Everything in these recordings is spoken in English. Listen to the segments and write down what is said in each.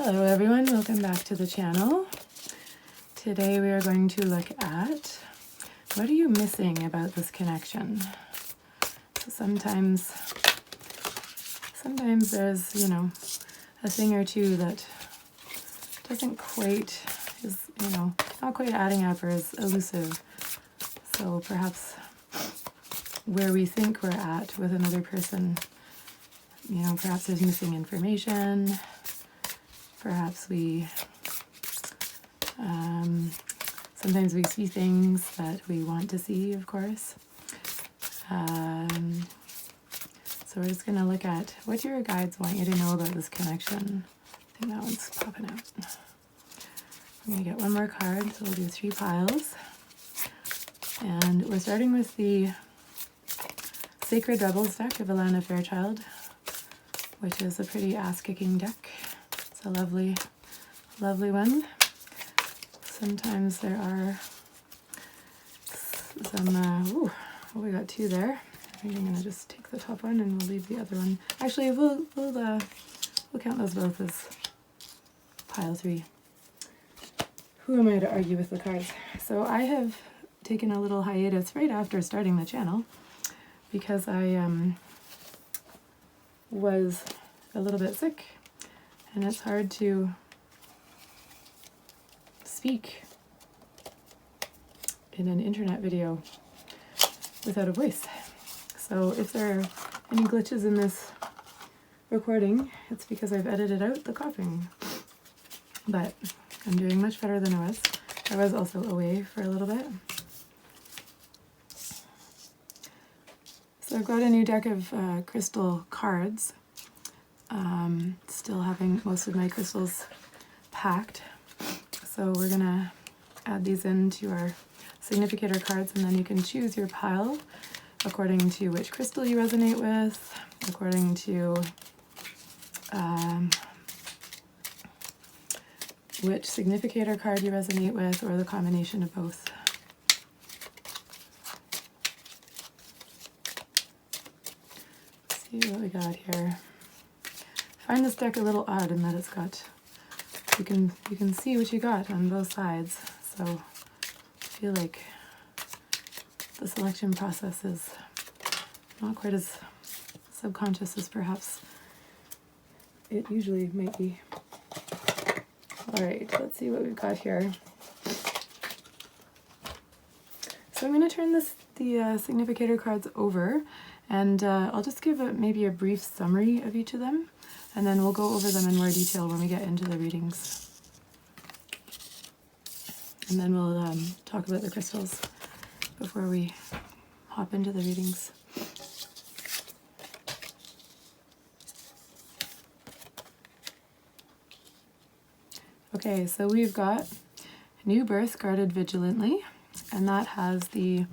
Hello everyone, welcome back to the channel. Today we are going to look at what are you missing about this connection. So sometimes there's, a thing or two that doesn't quite, not quite adding up or is elusive. So perhaps where we think we're at with another person, perhaps there's missing information. Perhaps we, sometimes we see things that we want to see, of course. So we're just going to look at what your guides want you to know about this connection. I think that one's popping out. I'm going to get one more card, so we'll do 3 piles. And we're starting with the Sacred Rebels deck of Alana Fairchild, which is a pretty ass-kicking deck. It's a lovely, lovely one. Sometimes there are some, we got 2 there. I think I'm going to just take the top one and we'll leave the other one. Actually, we'll count those both as pile 3. Who am I to argue with the cards? So I have taken a little hiatus right after starting the channel because I was a little bit sick. And it's hard to speak in an internet video without a voice. So if there are any glitches in this recording, it's because I've edited out the coughing. But I'm doing much better than I was. I was also away for a little bit. So I've got a new deck of crystal cards. Still having most of my crystals packed. So we're gonna add these into our significator cards, and then you can choose your pile according to which crystal you resonate with, according to which significator card you resonate with, or the combination of both. Let's see what we got here. I find this deck a little odd in that it's got, you can see what you got on both sides, so I feel like the selection process is not quite as subconscious as perhaps it usually might be. Alright, let's see what we've got here. So I'm going to turn the significator cards over, and I'll just give maybe a brief summary of each of them. And then we'll go over them in more detail when we get into the readings. And then we'll talk about the crystals before we hop into the readings. Okay, so we've got New Birth Guarded Vigilantly, and that has the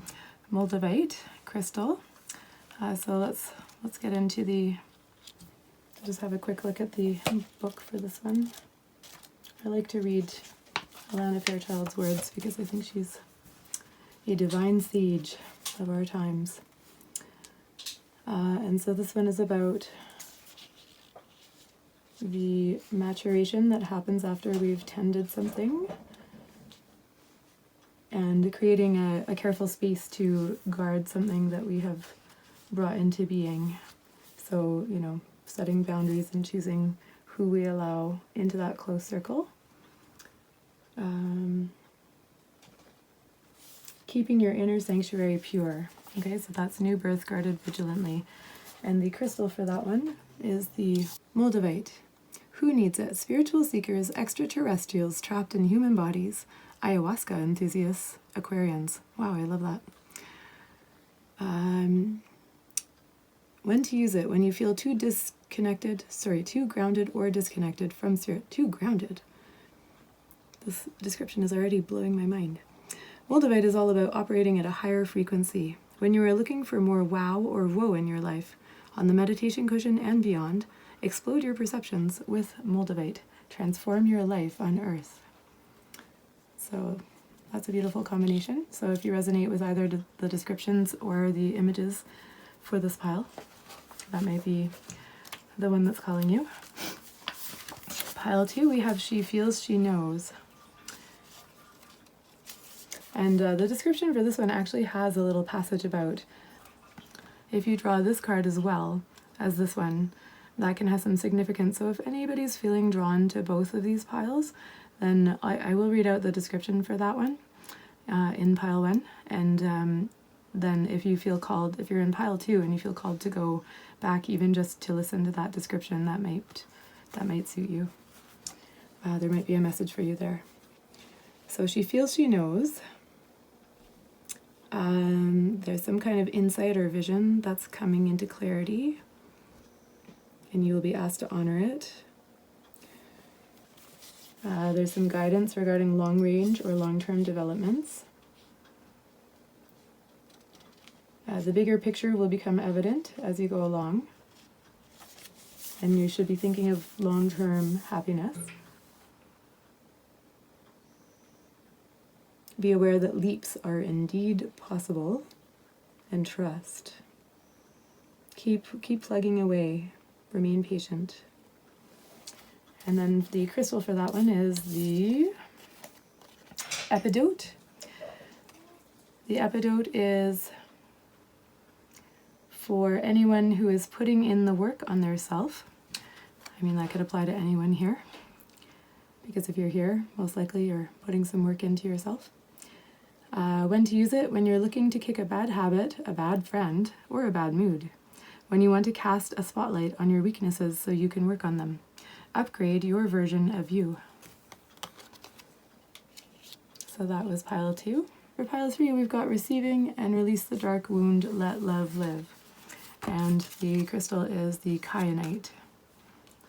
Moldavite crystal. So let's get into the... I'll just have a quick look at the book for this one. I like to read Alana Fairchild's words because I think she's a divine sage of our times. And so this one is about the maturation that happens after we've tended something and creating a careful space to guard something that we have brought into being. So, setting boundaries and choosing who we allow into that close circle. Keeping your inner sanctuary pure. Okay, so that's New Birth Guarded Vigilantly. And the crystal for that one is the Moldavite. Who needs it? Spiritual seekers, extraterrestrials trapped in human bodies, ayahuasca enthusiasts, Aquarians. Wow, I love that. When to use it? When you feel too grounded or disconnected from spirit. Too grounded. This description is already blowing my mind. Moldavite is all about operating at a higher frequency. When you are looking for more wow or whoa in your life, on the meditation cushion and beyond, explode your perceptions with Moldavite. Transform your life on Earth. So that's a beautiful combination. So if you resonate with either the descriptions or the images for this pile, that might be the one that's calling you. Pile 2, we have she feels, she knows. And the description for this one actually has a little passage about if you draw this card as well as this one, that can have some significance. So if anybody's feeling drawn to both of these piles, then I will read out the description for that one in pile 1. And then if you feel called, if you're in pile 2 and you feel called to go back even just to listen to that description, that might suit you. There might be a message for you there. So she feels, she knows. There's some kind of insight or vision that's coming into clarity, and you will be asked to honor it. There's some guidance regarding long-range or long-term developments. The bigger picture will become evident as you go along, and you should be thinking of long-term happiness. Be aware that leaps are indeed possible, and trust. Keep plugging away. Remain patient. And then the crystal for that one is the epidote. The epidote is for anyone who is putting in the work on their self. I mean, that could apply to anyone here, because if you're here, most likely you're putting some work into yourself. When to use it: when you're looking to kick a bad habit, a bad friend, or a bad mood. When you want to cast a spotlight on your weaknesses so you can work on them. Upgrade your version of you. So that was pile 2. For pile 3, we've got receiving and release the dark wound, let love live. And the crystal is the kyanite.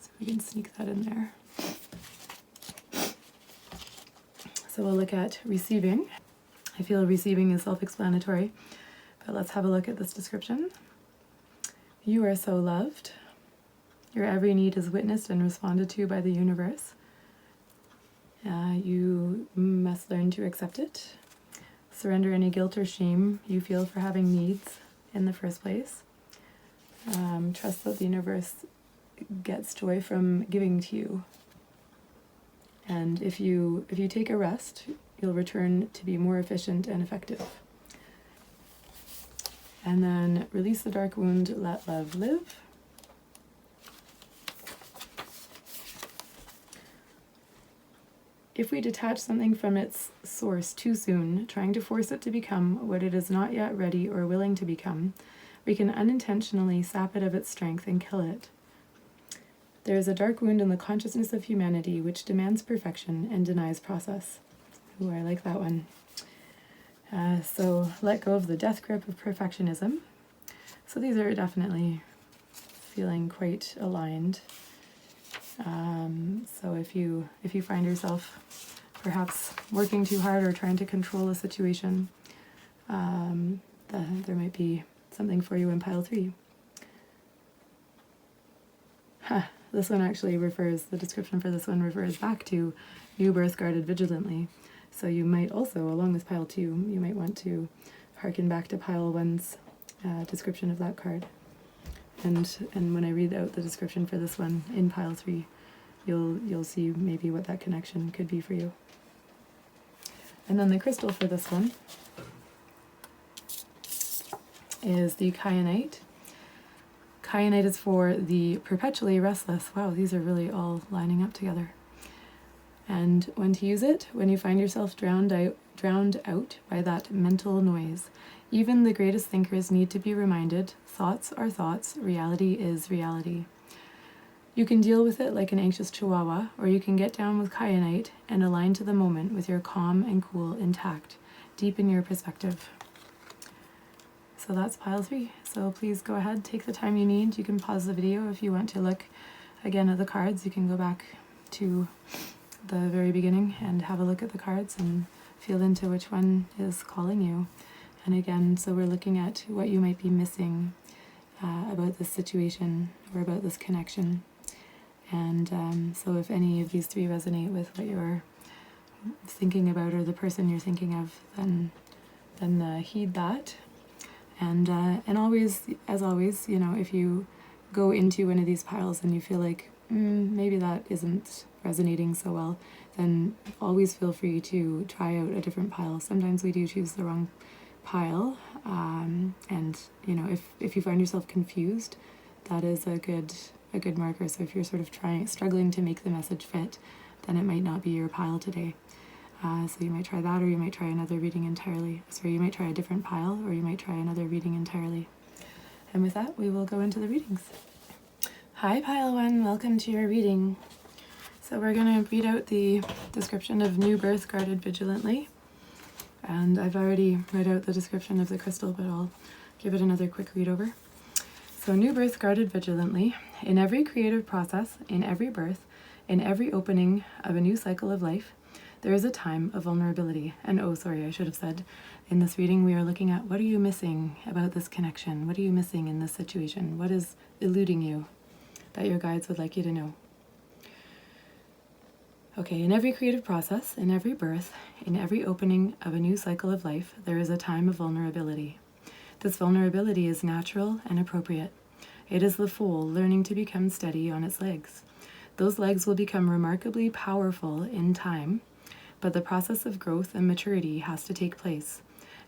So we can sneak that in there. So we'll look at receiving. I feel receiving is self-explanatory, but let's have a look at this description. You are so loved. Your every need is witnessed and responded to by the universe. You must learn to accept it. Surrender any guilt or shame you feel for having needs in the first place. Trust that the universe gets joy from giving to you. And if you take a rest, you'll return to be more efficient and effective. And then release the dark wound, let love live. If we detach something from its source too soon, trying to force it to become what it is not yet ready or willing to become, we can unintentionally sap it of its strength and kill it. There is a dark wound in the consciousness of humanity which demands perfection and denies process. Ooh, I like that one. So let go of the death grip of perfectionism. So these are definitely feeling quite aligned. So if you find yourself perhaps working too hard or trying to control a situation, there might be something for you in pile 3. This one actually the description for this one refers back to new birth guarded vigilantly. So you might also, along with pile 2, you might want to harken back to pile 1's description of that card. And when I read out the description for this one in pile 3, you'll see maybe what that connection could be for you. And then the crystal for this one is the kyanite. Kyanite is for the perpetually restless. Wow, these are really all lining up together. And when to use it: when you find yourself drowned out by that mental noise. Even the greatest thinkers need to be reminded, thoughts are thoughts, reality is reality. You can deal with it like an anxious chihuahua, or you can get down with kyanite and align to the moment with your calm and cool intact. Deepen your perspective. So that's pile 3. So please go ahead, take the time you need. You can pause the video if you want to look again at the cards. You can go back to the very beginning and have a look at the cards and feel into which one is calling you. And again, so we're looking at what you might be missing about this situation or about this connection. And so if any of these 3 resonate with what you're thinking about or the person you're thinking of, then heed that. And always, as always, if you go into one of these piles and you feel like maybe that isn't resonating so well, then always feel free to try out a different pile. Sometimes we do choose the wrong pile, and if you find yourself confused, that is a good marker. So if you're sort of struggling to make the message fit, then it might not be your pile today. So you might try that, or you might try another reading entirely. So you might try a different pile, or you might try another reading entirely. And with that, we will go into the readings. Hi, Pile 1, welcome to your reading. So we're going to read out the description of new birth guarded vigilantly. And I've already read out the description of the crystal, but I'll give it another quick read over. So new birth guarded vigilantly. In every creative process, in every birth, in every opening of a new cycle of life, there is a time of vulnerability. And I should have said, in this reading we are looking at what are you missing about this connection? What are you missing in this situation? What is eluding you that your guides would like you to know? Okay, in every creative process, in every birth, in every opening of a new cycle of life, there is a time of vulnerability. This vulnerability is natural and appropriate. It is the foal learning to become steady on its legs. Those legs will become remarkably powerful in time, but the process of growth and maturity has to take place,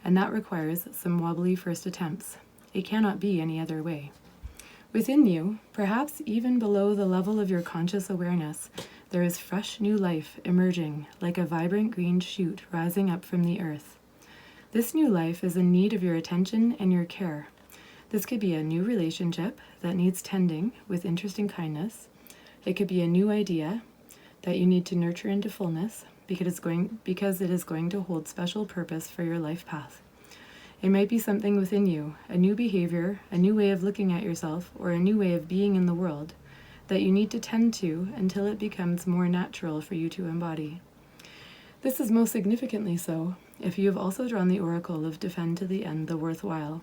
and that requires some wobbly first attempts. It cannot be any other way. Within you, perhaps even below the level of your conscious awareness, there is fresh new life emerging like a vibrant green shoot rising up from the earth. This new life is in need of your attention and your care. This could be a new relationship that needs tending with interest and kindness. It could be a new idea that you need to nurture into fullness because it is going to hold special purpose for your life path. It might be something within you, a new behavior, a new way of looking at yourself, or a new way of being in the world that you need to tend to until it becomes more natural for you to embody. This is most significantly so if you have also drawn the oracle of defend to the end the worthwhile.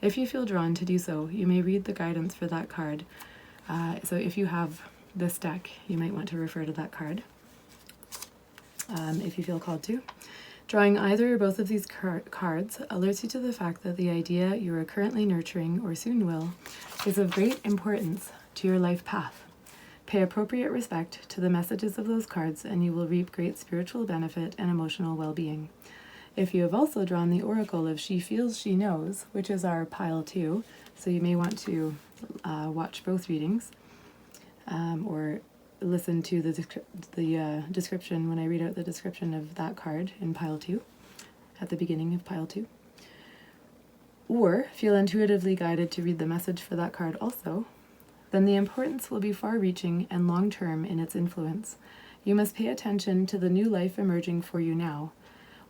If you feel drawn to do so, you may read the guidance for that card. So if you have this deck, you might want to refer to that card if you feel called to. Drawing either or both of these cards alerts you to the fact that the idea you are currently nurturing, or soon will, is of great importance to your life path. Pay appropriate respect to the messages of those cards and you will reap great spiritual benefit and emotional well-being. If you have also drawn the oracle of She Feels, She Knows, which is our pile 2, so you may want to watch both readings or listen to the description when I read out the description of that card in pile 2, at the beginning of pile 2. Or feel intuitively guided to read the message for that card also, then the importance will be far-reaching and long-term in its influence. You must pay attention to the new life emerging for you now,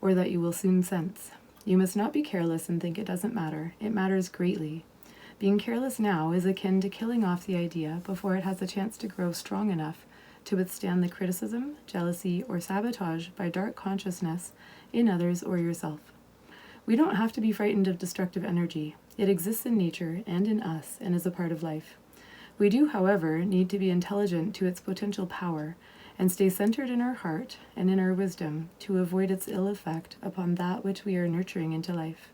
or that you will soon sense. You must not be careless and think it doesn't matter. It matters greatly. Being careless now is akin to killing off the idea before it has a chance to grow strong enough to withstand the criticism, jealousy, or sabotage by dark consciousness in others or yourself. We don't have to be frightened of destructive energy. It exists in nature and in us and is a part of life. We do, however, need to be intelligent to its potential power and stay centered in our heart and in our wisdom to avoid its ill effect upon that which we are nurturing into life.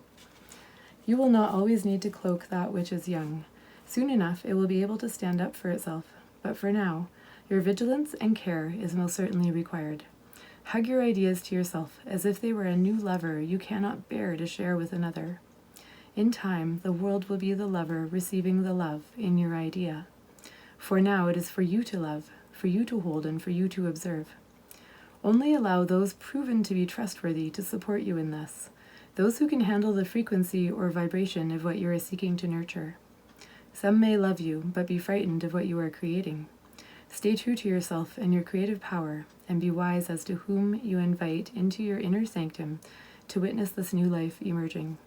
You will not always need to cloak that which is young. Soon enough it will be able to stand up for itself, but for now, your vigilance and care is most certainly required. Hug your ideas to yourself as if they were a new lover you cannot bear to share with another. In time, the world will be the lover receiving the love in your idea. For now it is for you to love, for you to hold, and for you to observe. Only allow those proven to be trustworthy to support you in this, those who can handle the frequency or vibration of what you are seeking to nurture. Some may love you, but be frightened of what you are creating. Stay true to yourself and your creative power, and be wise as to whom you invite into your inner sanctum to witness this new life emerging.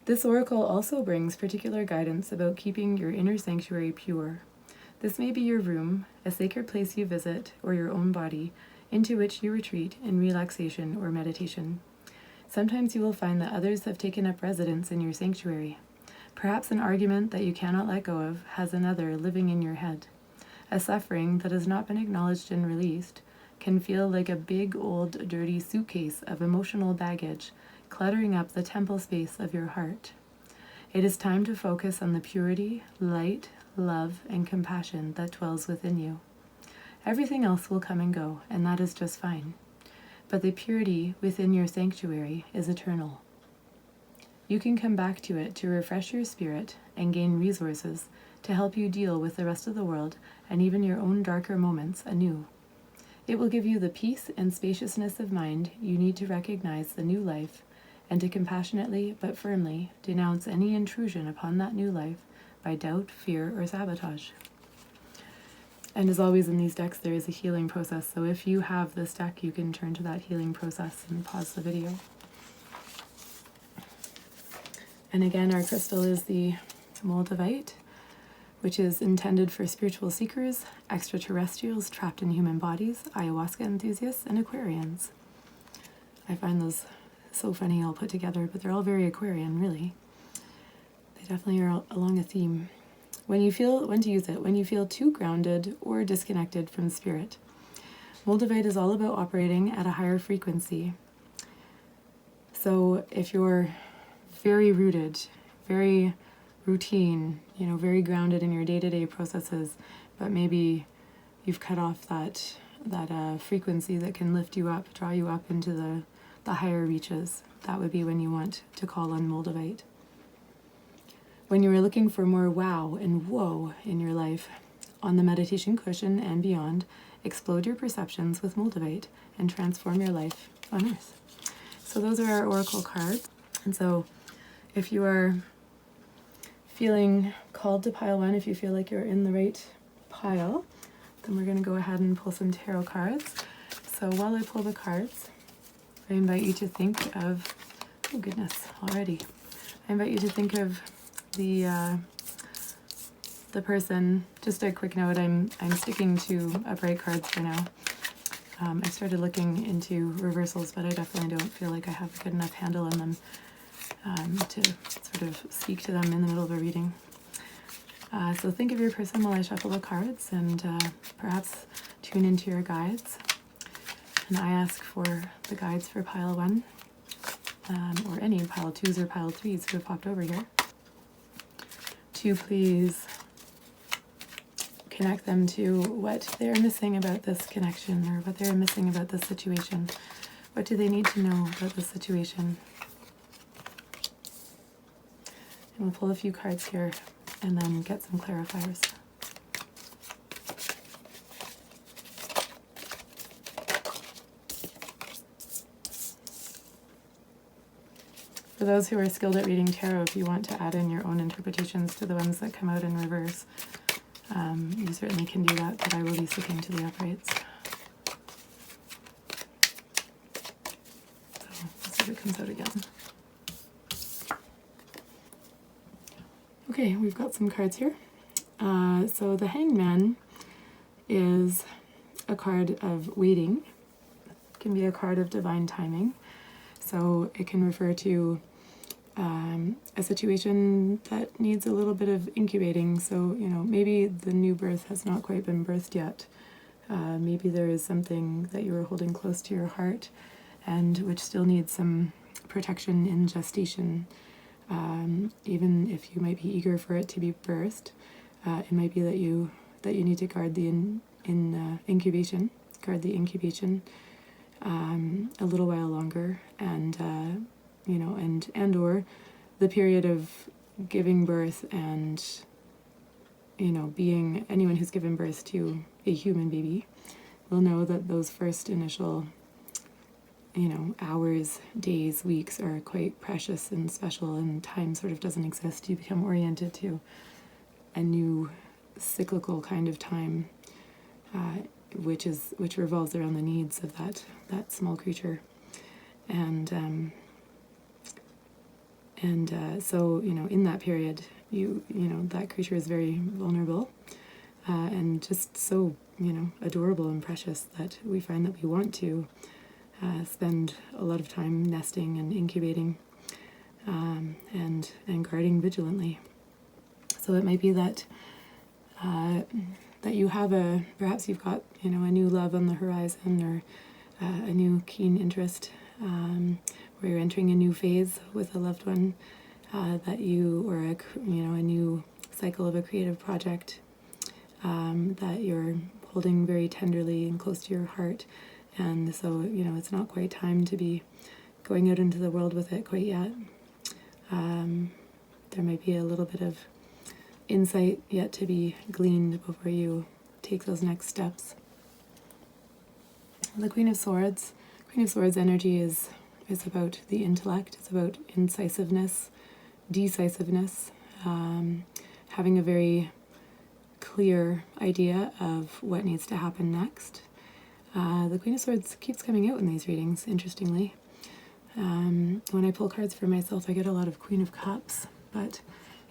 This oracle also brings particular guidance about keeping your inner sanctuary pure. This may be your room, a sacred place you visit, or your own body, into which you retreat in relaxation or meditation. Sometimes you will find that others have taken up residence in your sanctuary. Perhaps an argument that you cannot let go of has another living in your head. A suffering that has not been acknowledged and released can feel like a big, old, dirty suitcase of emotional baggage cluttering up the temple space of your heart. It is time to focus on the purity, light, love, and compassion that dwells within you. Everything else will come and go, and that is just fine. But the purity within your sanctuary is eternal. You can come back to it to refresh your spirit and gain resources to help you deal with the rest of the world and even your own darker moments anew. It will give you the peace and spaciousness of mind you need to recognize the new life and to compassionately but firmly denounce any intrusion upon that new life by doubt, fear, or sabotage. And as always in these decks, there is a healing process. So if you have this deck, you can turn to that healing process and pause the video. And again, our crystal is the Moldavite, which is intended for spiritual seekers, extraterrestrials trapped in human bodies, ayahuasca enthusiasts, and Aquarians. I find those so funny all put together, but they're all very Aquarian, really. They definitely are along a theme. When to use it, when you feel too grounded or disconnected from spirit. Moldavite is all about operating at a higher frequency. So if you're very rooted, very routine, very grounded in your day-to-day processes, but maybe you've cut off that frequency that can lift you up, draw you up into the higher reaches, that would be when you want to call on Moldavite. When you are looking for more wow and whoa in your life, on the meditation cushion and beyond, explode your perceptions with Moldavite and transform your life on Earth. So those are our oracle cards. And so if you are feeling called to pile one, if you feel like you're in the right pile, then we're going to go ahead and pull some tarot cards. So while I pull the cards, I invite you to think of, oh goodness, already. I invite you to think of the person. Just a quick note, I'm sticking to upright cards for now. I started looking into reversals, but I definitely don't feel like I have a good enough handle on them to sort of speak to them in the middle of a reading. So think of your person while I shuffle the cards, and perhaps tune into your guides. And I ask for the guides for pile 1, or any pile 2s or pile 3s who have popped over here, to please connect them to what they're missing about this connection, or what they're missing about this situation. What do they need to know about this situation? And we'll pull a few cards here and then get some clarifiers. For those who are skilled at reading tarot, if you want to add in your own interpretations to the ones that come out in reverse, you certainly can do that, but I will be sticking to the uprights. So let's see if it comes out again. Okay, we've got some cards here. So the Hangman is a card of waiting. It can be a card of divine timing. So it can refer to a situation that needs a little bit of incubating. So, maybe the new birth has not quite been birthed yet. Maybe there is something that you are holding close to your heart and which still needs some protection in gestation. Even if you might be eager for it to be birthed, it might be that you need to guard the incubation, a little while longer, and or the period of giving birth and being anyone who's given birth to a human baby will know that those first initial hours, days, weeks are quite precious and special, and time sort of doesn't exist. You become oriented to a new cyclical kind of time, which revolves around the needs of that small creature, and so in that period that creature is very vulnerable and just so adorable and precious that we find that we want to spend a lot of time nesting and incubating and guarding vigilantly. So it might be that that you have perhaps you've got a new love on the horizon, or a new keen interest, where you're entering a new phase with a loved one, that you, or a new cycle of a creative project that you're holding very tenderly and close to your heart. And so, it's not quite time to be going out into the world with it quite yet. There might be a little bit of insight yet to be gleaned before you take those next steps. The Queen of Swords energy is about the intellect. It's about incisiveness, decisiveness, having a very clear idea of what needs to happen next. The Queen of Swords keeps coming out in these readings, interestingly. When I pull cards for myself, I get a lot of Queen of Cups, but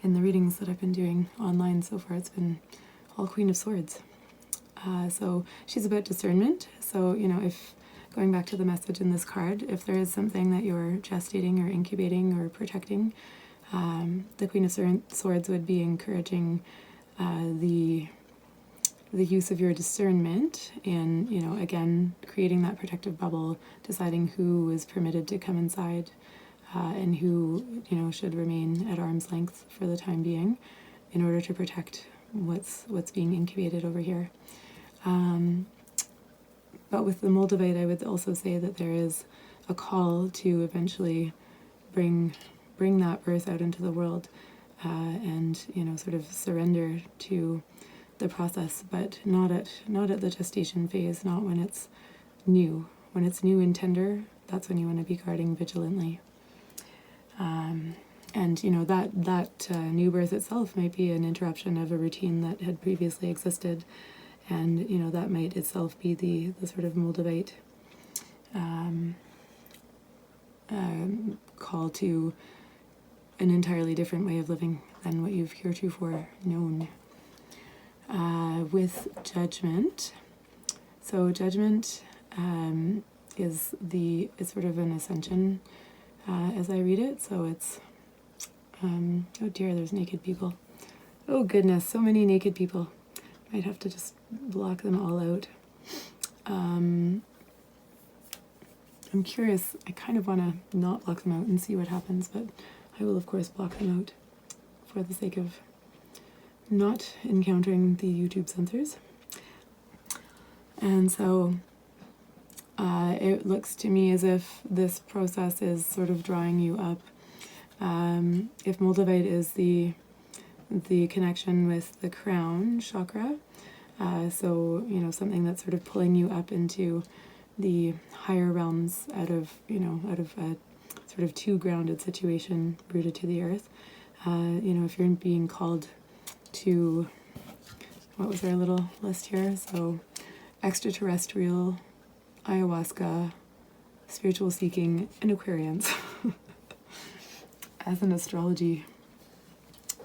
in the readings that I've been doing online so far, it's been all Queen of Swords. So she's about discernment. So, if going back to the message in this card, if there is something that you're gestating or incubating or protecting, the Queen of Swords would be encouraging the use of your discernment in, again, creating that protective bubble, deciding who is permitted to come inside and who, should remain at arm's length for the time being in order to protect what's being incubated over here. But with the Moldavite, I would also say that there is a call to eventually bring that birth out into the world and, sort of surrender to the process, but not at the gestation phase, not when it's new. When it's new and tender, that's when you want to be guarding vigilantly. And that new birth itself might be an interruption of a routine that had previously existed, and that might itself be the sort of Moldavite call to an entirely different way of living than what you've heretofore known. With Judgment, so Judgment is sort of an ascension as I read it. So it's oh dear, there's naked people. Oh goodness, so many naked people. Might have to just block them all out. I'm curious. I kind of want to not block them out and see what happens, but I will of course block them out for the sake of not encountering the YouTube censors. And so it looks to me as if this process is sort of drawing you up. If Moldavite is the connection with the crown chakra, so something that's sort of pulling you up into the higher realms out of a sort of too grounded situation rooted to the earth. If you're being called to, what was our little list here? So extraterrestrial, ayahuasca, spiritual seeking, and Aquarians. As an astrology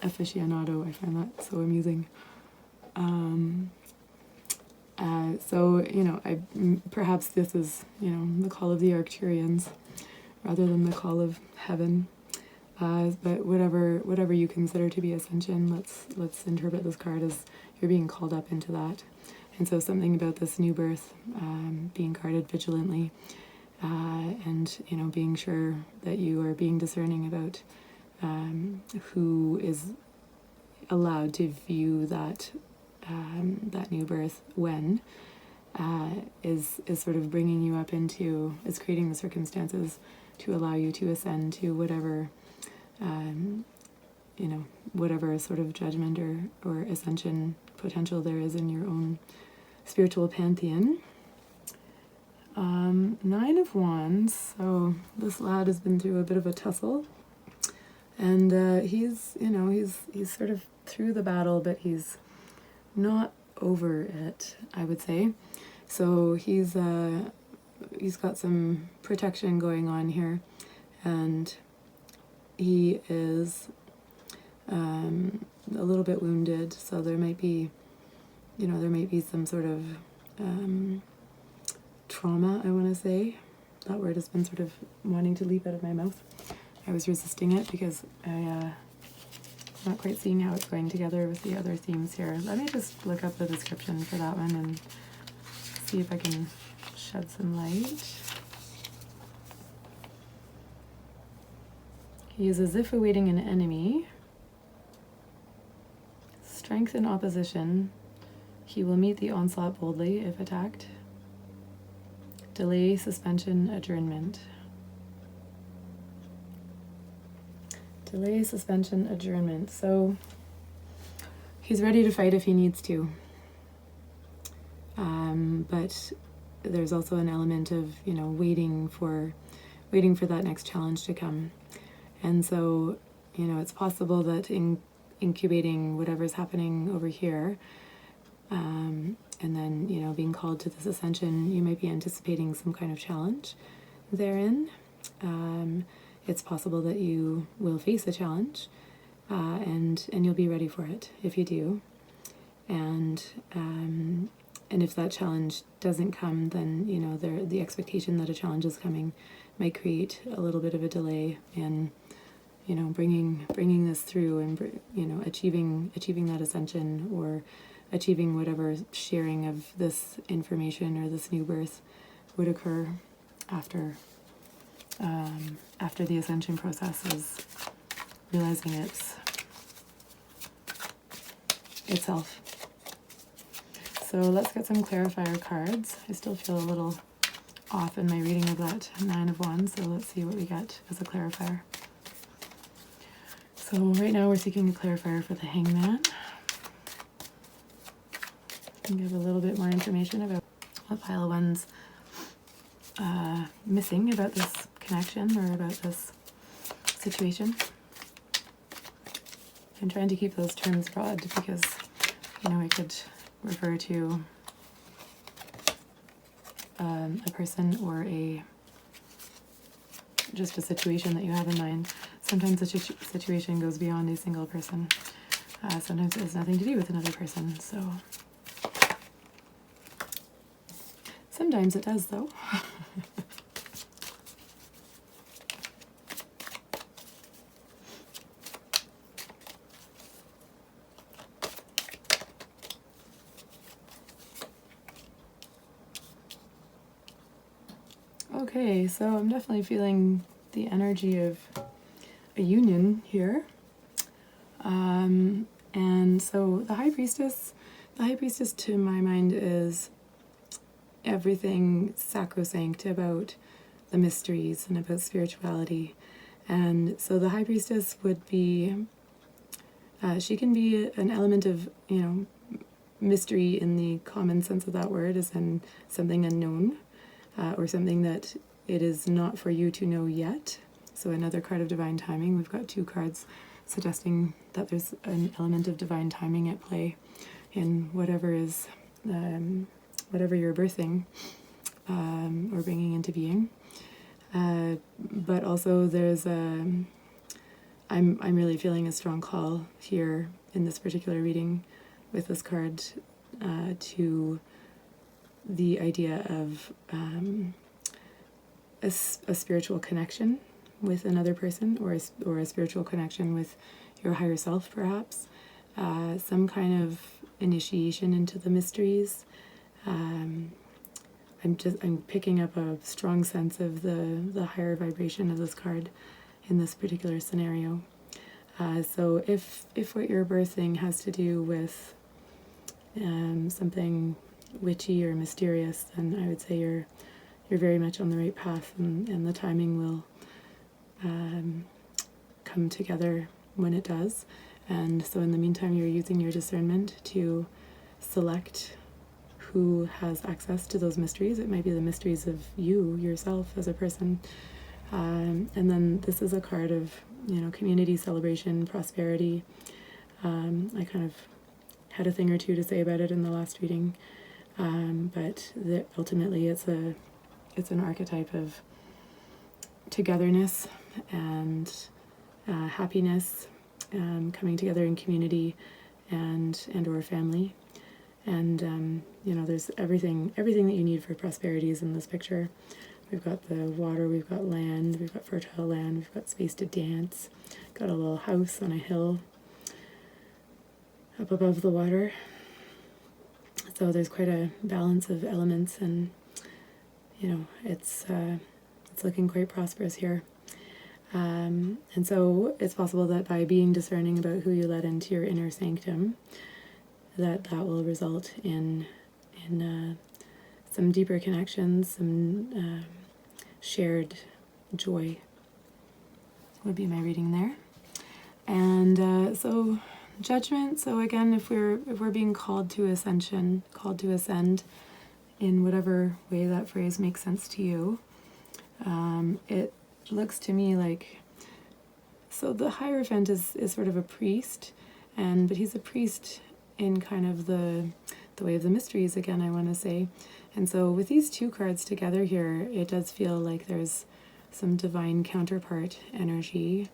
aficionado, I find that so amusing. Perhaps this is, the call of the Arcturians rather than the call of heaven. But whatever you consider to be ascension, let's interpret this card as you're being called up into that. And so something about this new birth, being guarded vigilantly, and being sure that you are being discerning about who is allowed to view that new birth when is sort of bringing you up into, is creating the circumstances to allow you to ascend to whatever whatever sort of judgment or ascension potential there is in your own spiritual pantheon. 9 of Wands. So this lad has been through a bit of a tussle, and he's sort of through the battle, but he's not over it, I would say. So he's got some protection going on here, and he is a little bit wounded, so there might be some sort of trauma, I want to say. That word has been sort of wanting to leap out of my mouth. I was resisting it because I'm not quite seeing how it's going together with the other themes here. Let me just look up the description for that one and see if I can shed some light. He is as if awaiting an enemy. strength in opposition. He will meet the onslaught boldly if attacked. Delay, suspension, adjournment. Delay, suspension, adjournment. So he's ready to fight if he needs to. But there's also an element of, waiting for that next challenge to come. And so, it's possible that in incubating whatever's happening over here, and then, being called to this ascension, you might be anticipating some kind of challenge therein. It's possible that you will face a challenge, and you'll be ready for it if you do. And if that challenge doesn't come, then, the expectation that a challenge is coming might create a little bit of a delay in, bringing this through and, achieving that ascension or achieving whatever sharing of this information or this new birth would occur after the ascension process is realizing itself. So let's get some clarifier cards. I still feel a little off in my reading of that Nine of Wands, so let's see what we get as a clarifier. So right now we're seeking a clarifier for the Hangman. And give a little bit more information about what pile of one's missing about this connection or about this situation. I'm trying to keep those terms broad because, I could refer to a person or just a situation that you have in mind. Sometimes the situation goes beyond a single person. Sometimes it has nothing to do with another person. So sometimes it does, though. Okay, so I'm definitely feeling the energy of a union here. And so the High Priestess to my mind is everything sacrosanct about the mysteries and about spirituality. And so the High Priestess would be, she can be an element of, mystery in the common sense of that word, as in something unknown, or something that it is not for you to know yet. So another card of divine timing. We've got two cards suggesting that there's an element of divine timing at play in whatever is, whatever you're birthing or bringing into being. But also there's I'm really feeling a strong call here in this particular reading with this card to the idea of a spiritual connection with another person, or a spiritual connection with your higher self, perhaps. Some kind of initiation into the mysteries. I'm picking up a strong sense of the higher vibration of this card in this particular scenario. So if what you're birthing has to do with something witchy or mysterious, then I would say you're very much on the right path, and the timing will come together when it does. And so in the meantime, you're using your discernment to select who has access to those mysteries. It might be the mysteries of you, yourself, as a person. And then this is a card of, community, celebration, prosperity. I kind of had a thing or two to say about it in the last reading. But ultimately it's an archetype of togetherness and happiness, coming together in community and or family. And there's everything that you need for prosperity is in this picture. We've got the water, we've got land, we've got fertile land, we've got space to dance, got a little house on a hill up above the water. So there's quite a balance of elements, and it's looking quite prosperous here. And so it's possible that by being discerning about who you let into your inner sanctum, that will result in some deeper connections, some shared joy would be my reading there. And so judgment. So again, if we're being called to ascension, called to ascend, in whatever way that phrase makes sense to you, it looks to me like, so the Hierophant is sort of a priest, but he's a priest in kind of the way of the mysteries again, I want to say. And so with these two cards together here, it does feel like there's some divine counterpart energy,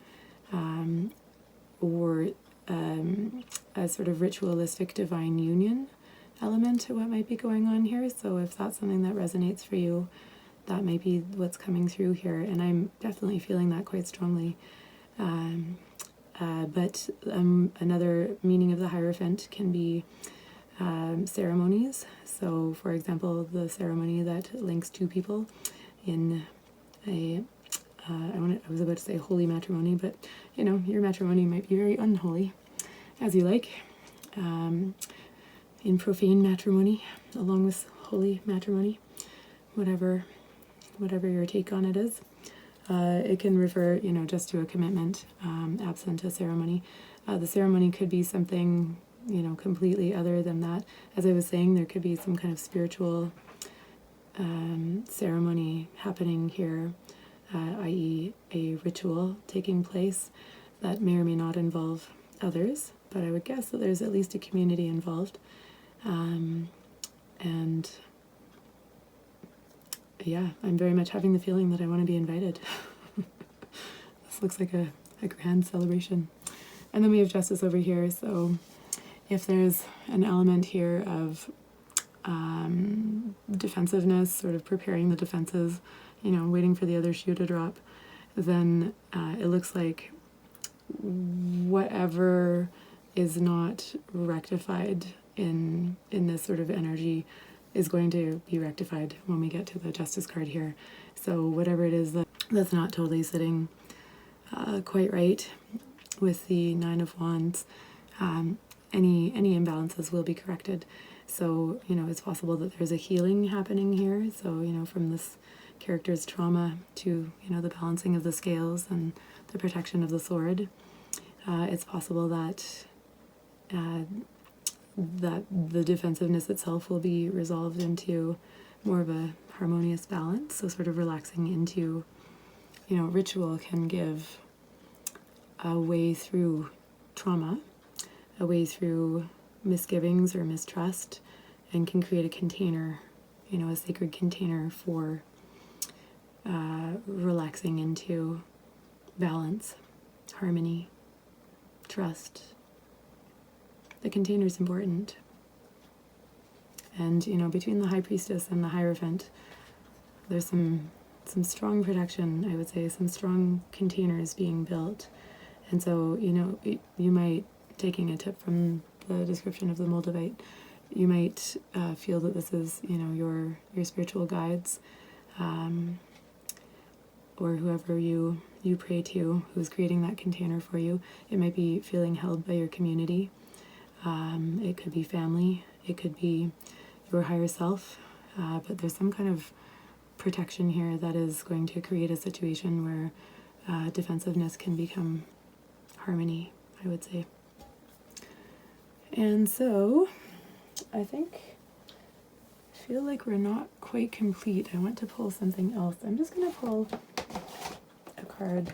or a sort of ritualistic divine union element to what might be going on here. So if that's something that resonates for you, that might be what's coming through here. And I'm definitely feeling that quite strongly. But another meaning of the Hierophant can be ceremonies. So, for example, the ceremony that links two people in a, I was about to say holy matrimony, but you know, your matrimony might be very unholy, as you like. In profane matrimony, along with holy matrimony, whatever your take on it is. It can refer, you know, just to a commitment, absent a ceremony. The ceremony could be something, you know, completely other than that. As I was saying, there could be some kind of spiritual ceremony happening here, i.e. a ritual taking place that may or may not involve others, but I would guess that there's at least a community involved. And yeah, I'm very much having the feeling that I want to be invited. This looks like a grand celebration. And then we have Justice over here, so if there's an element here of defensiveness, sort of preparing the defenses, you know, waiting for the other shoe to drop, then it looks like whatever is not rectified in this sort of energy is going to be rectified when we get to the Justice card here. So whatever it is that's not totally sitting quite right with the Nine of Wands, any imbalances will be corrected. So, you know, it's possible that there's a healing happening here. So, you know, from this character's trauma to, you know, the balancing of the scales and the protection of the sword, it's possible that that the defensiveness itself will be resolved into more of a harmonious balance. So sort of relaxing into, you know, ritual can give a way through trauma, a way through misgivings or mistrust, and can create a container, you know, a sacred container for relaxing into balance, harmony, trust. The container is important. And, you know, between the High Priestess and the Hierophant, there's some strong protection, I would say, some strong containers being built. And so, you know, you might, taking a tip from the description of the Moldavite, you might feel that this is, you know, your spiritual guides, or whoever you pray to who's creating that container for you. It might be feeling held by your community. It could be family, it could be your higher self, but there's some kind of protection here that is going to create a situation where defensiveness can become harmony, I would say. And so, I feel like we're not quite complete. I want to pull something else. I'm just going to pull a card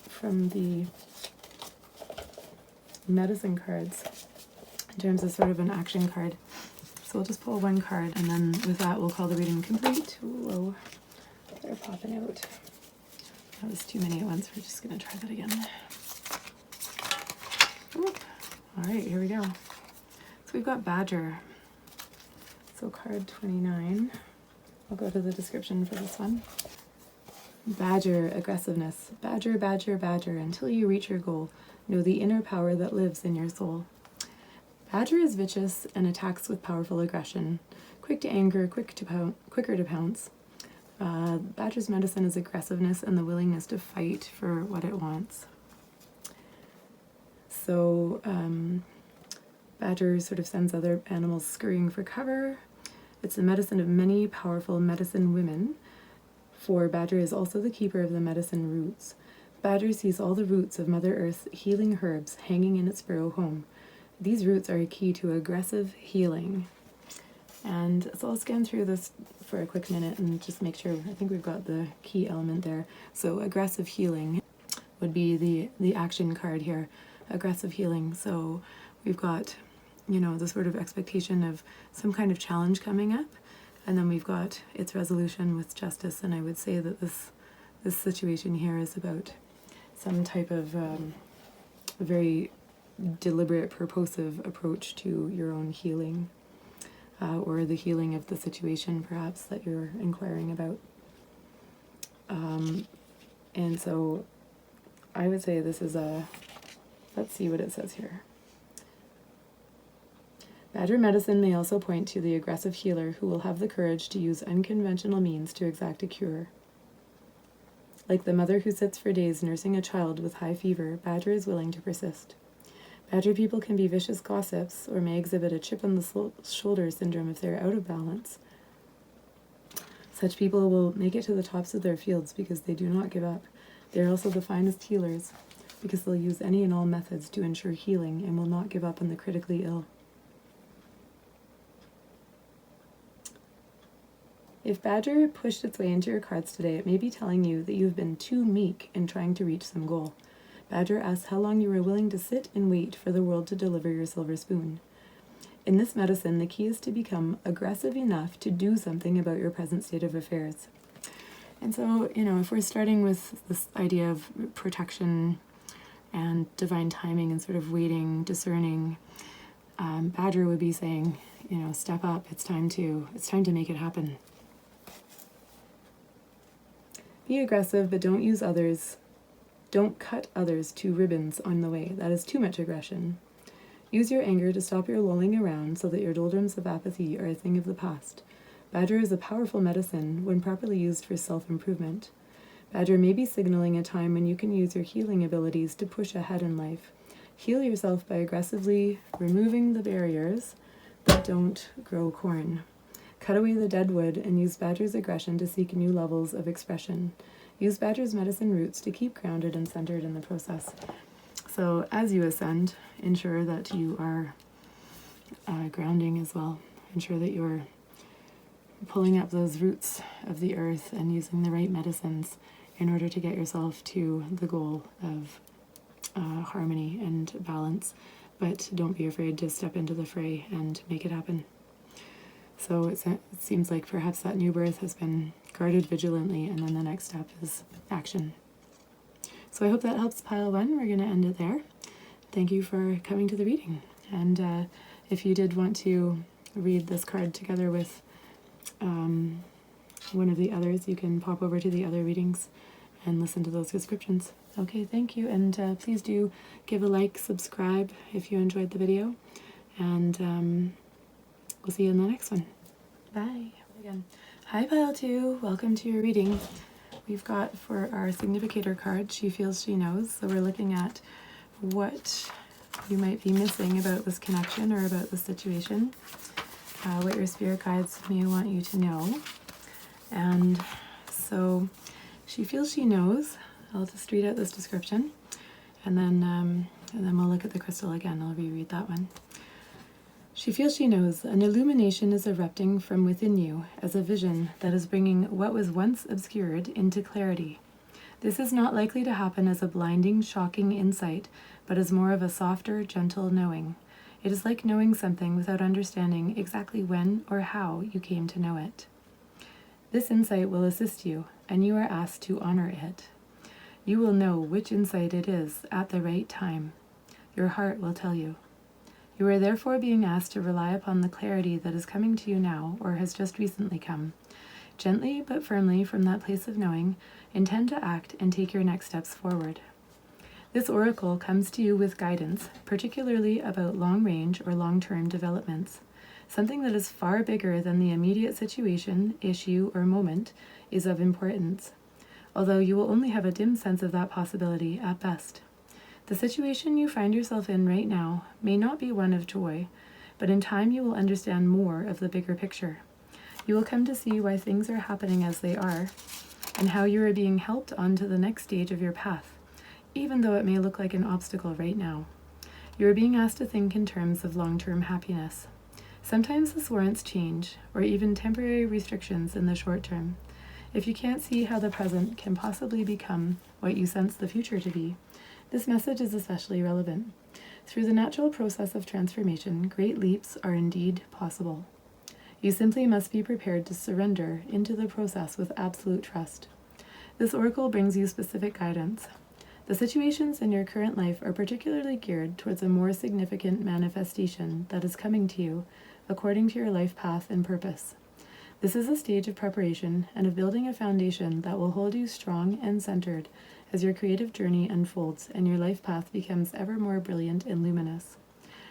from the medicine cards in terms of sort of an action card. So we'll just pull one card, and then with that we'll call the reading complete. Whoa, they're popping out. That was too many at once. We're just going to try that again. Oop. All right, here we go. So we've got Badger. So card 29. I'll go to the description for this one. Badger, aggressiveness. Badger, badger, badger, until you reach your goal. Know the inner power that lives in your soul. Badger is vicious and attacks with powerful aggression. Quick to anger, quicker to pounce. Badger's medicine is aggressiveness and the willingness to fight for what it wants. So, Badger sort of sends other animals scurrying for cover. It's the medicine of many powerful medicine women, for Badger is also the keeper of the medicine roots. Badger sees all the roots of Mother Earth's healing herbs hanging in its burrow home. These roots are a key to aggressive healing. And so I'll scan through this for a quick minute and just make sure. I think we've got the key element there. So aggressive healing would be the action card here. Aggressive healing. So we've got, you know, the sort of expectation of some kind of challenge coming up. And then we've got its resolution with justice. And I would say that this situation here is about some type of very deliberate, purposive approach to your own healing. Or the healing of the situation, perhaps, that you're inquiring about. And so I would say this is let's see what it says here. Badger medicine may also point to the aggressive healer who will have the courage to use unconventional means to exact a cure. Like the mother who sits for days nursing a child with high fever, Badger is willing to persist. Badger people can be vicious gossips or may exhibit a chip on the shoulder syndrome if they're out of balance. Such people will make it to the tops of their fields because they do not give up. They are also the finest healers because they'll use any and all methods to ensure healing and will not give up on the critically ill. If Badger pushed its way into your cards today, it may be telling you that you've been too meek in trying to reach some goal. Badger asks how long you are willing to sit and wait for the world to deliver your silver spoon. In this medicine, the key is to become aggressive enough to do something about your present state of affairs. And so, you know, if we're starting with this idea of protection and divine timing and sort of waiting, discerning, Badger would be saying, you know, step up. It's time to make it happen. Be aggressive, but don't use others. Don't cut others to ribbons on the way. That is too much aggression. Use your anger to stop your lolling around so that your doldrums of apathy are a thing of the past. Badger is a powerful medicine when properly used for self-improvement. Badger may be signaling a time when you can use your healing abilities to push ahead in life. Heal yourself by aggressively removing the barriers that don't grow corn. Cut away the dead wood and use Badger's aggression to seek new levels of expression. Use Badger's medicine roots to keep grounded and centered in the process. So as you ascend, ensure that you are grounding as well. Ensure that you're pulling up those roots of the earth and using the right medicines in order to get yourself to the goal of harmony and balance. But don't be afraid to step into the fray and make it happen. So it seems like perhaps that new birth has been guarded vigilantly, and then the next step is action. So I hope that helps pile one. We're going to end it there. Thank you for coming to the reading. And if you did want to read this card together with one of the others, you can pop over to the other readings and listen to those descriptions. Okay, thank you. And please do give a like, subscribe if you enjoyed the video. And we'll see you in the next one. Bye. Again. Hi, Pile 2. Welcome to your reading. We've got for our significator card, She Feels, She Knows. So we're looking at what you might be missing about this connection or about this situation, what your spirit guides may want you to know. And so She Feels, She Knows. I'll just read out this description, and then we'll look at the crystal again. I'll reread that one. She feels she knows an illumination is erupting from within you as a vision that is bringing what was once obscured into clarity. This is not likely to happen as a blinding, shocking insight, but as more of a softer, gentle knowing. It is like knowing something without understanding exactly when or how you came to know it. This insight will assist you, and you are asked to honor it. You will know which insight it is at the right time. Your heart will tell you. You are therefore being asked to rely upon the clarity that is coming to you now or has just recently come. Gently but firmly from that place of knowing, intend to act and take your next steps forward. This oracle comes to you with guidance, particularly about long-range or long-term developments. Something that is far bigger than the immediate situation, issue, or moment is of importance, although you will only have a dim sense of that possibility at best. The situation you find yourself in right now may not be one of joy, but in time you will understand more of the bigger picture. You will come to see why things are happening as they are, and how you are being helped on to the next stage of your path, even though it may look like an obstacle right now. You are being asked to think in terms of long-term happiness. Sometimes this warrants change, or even temporary restrictions in the short term. If you can't see how the present can possibly become what you sense the future to be, this message is especially relevant. Through the natural process of transformation, great leaps are indeed possible. You simply must be prepared to surrender into the process with absolute trust. This oracle brings you specific guidance. The situations in your current life are particularly geared towards a more significant manifestation that is coming to you according to your life path and purpose. This is a stage of preparation and of building a foundation that will hold you strong and centered as your creative journey unfolds and your life path becomes ever more brilliant and luminous.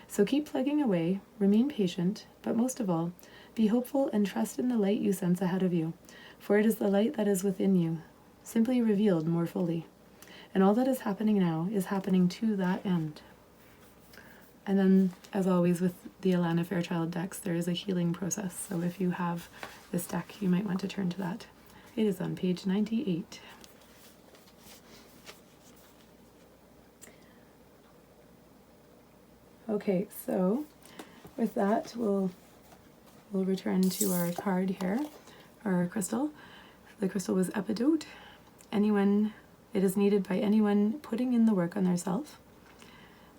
So keep plugging away, remain patient, but most of all, be hopeful and trust in the light you sense ahead of you, for it is the light that is within you, simply revealed more fully. And all that is happening now is happening to that end. And then, as always with the Alana Fairchild decks, there is a healing process. So if you have this deck, you might want to turn to that. It is on page 98. Okay, so with that, we'll return to our card here, our crystal. The crystal was Epidote. It is needed by anyone putting in the work on themselves.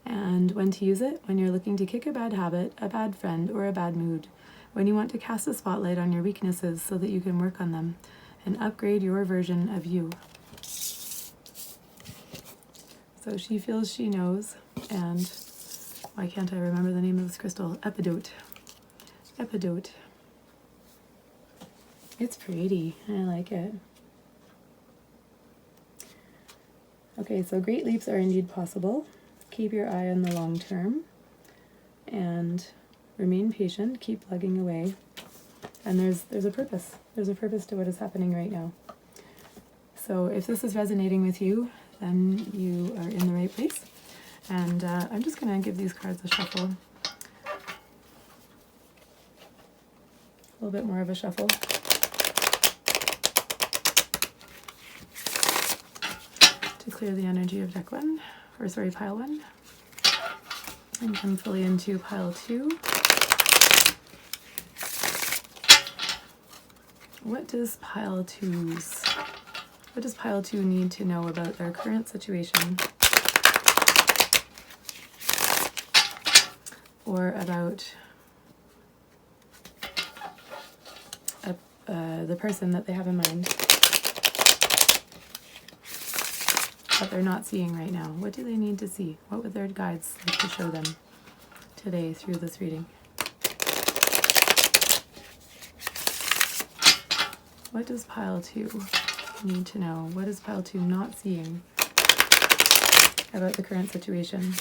And when to use it: when you're looking to kick a bad habit, a bad friend, or a bad mood. When you want to cast a spotlight on your weaknesses so that you can work on them and upgrade your version of you. So she feels she knows, and why can't I remember the name of this crystal? Epidote. Epidote. It's pretty. I like it. Okay, so great leaps are indeed possible. Keep your eye on the long term and remain patient. Keep plugging away. And there's a purpose. There's a purpose to what is happening right now. So if this is resonating with you, then you are in the right place. And I'm just going to give these cards a shuffle. A little bit more of a shuffle. To clear the energy of deck 1, pile 1. And come fully into pile 2. What does pile 2 need to know about their current situation? Or about the person that they have in mind that they're not seeing right now? What do they need to see? What would their guides like to show them today through this reading? What does pile 2 need to know? What is pile 2 not seeing about the current situation?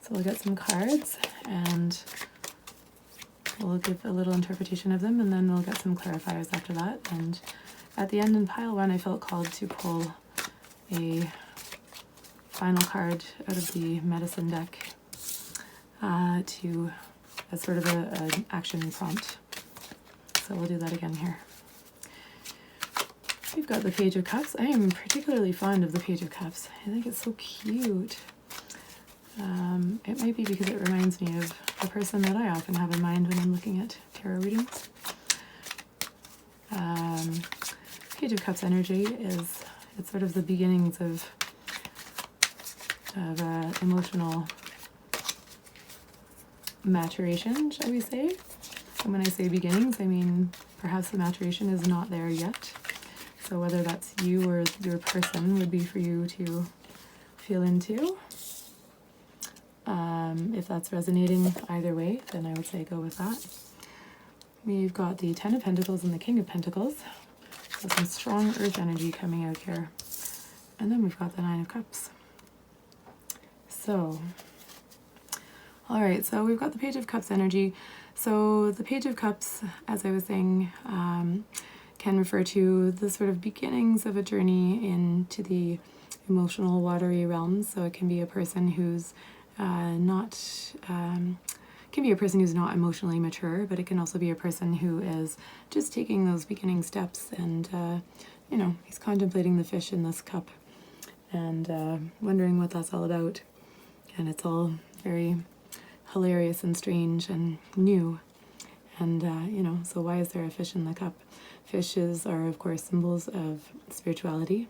So we'll get some cards and we'll give a little interpretation of them, and then we'll get some clarifiers after that. And at the end in pile 1, I felt called to pull a final card out of the medicine deck as sort of an action prompt. So we'll do that again here. We've got the Page of Cups. I am particularly fond of the Page of Cups. I think it's so cute. It might be because it reminds me of the person that I often have in mind when I'm looking at tarot readings. Page of Cups energy it's sort of the beginnings of emotional maturation, shall we say. And when I say beginnings, I mean perhaps the maturation is not there yet. So whether that's you or your person would be for you to feel into. If that's resonating either way, then I would say go with that. We've got the Ten of Pentacles and the King of Pentacles. So some strong earth energy coming out here. And then we've got the Nine of Cups. So, all right, so we've got the Page of Cups energy. So the Page of Cups, as I was saying, can refer to the sort of beginnings of a journey into the emotional watery realms. So it can be a person who's can be a person who's not emotionally mature, but it can also be a person who is just taking those beginning steps, and he's contemplating the fish in this cup and wondering what that's all about. And it's all very hilarious and strange and new. And so why is there a fish in the cup? Fishes are, of course, symbols of spirituality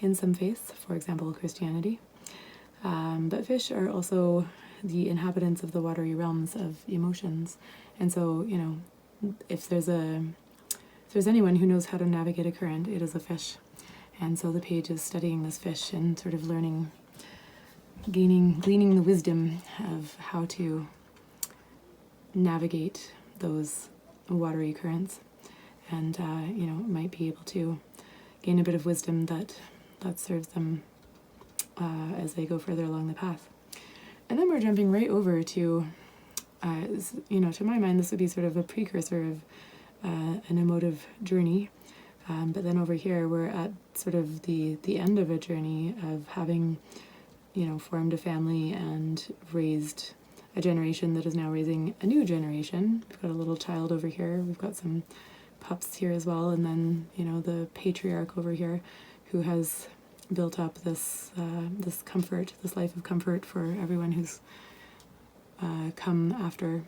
in some faiths, for example, Christianity. But fish are also the inhabitants of the watery realms of emotions. And so, if there's anyone who knows how to navigate a current, it is a fish. And so the page is studying this fish and sort of gleaning the wisdom of how to navigate those watery currents, and might be able to gain a bit of wisdom that serves them as they go further along the path. And then we're jumping right over to, to my mind, this would be sort of a precursor of an emotive journey. But then over here, we're at sort of the end of a journey of having, formed a family and raised a generation that is now raising a new generation. We've got a little child over here. We've got some pups here as well. And then, the patriarch over here who has built up this comfort, this life of comfort for everyone who's come after.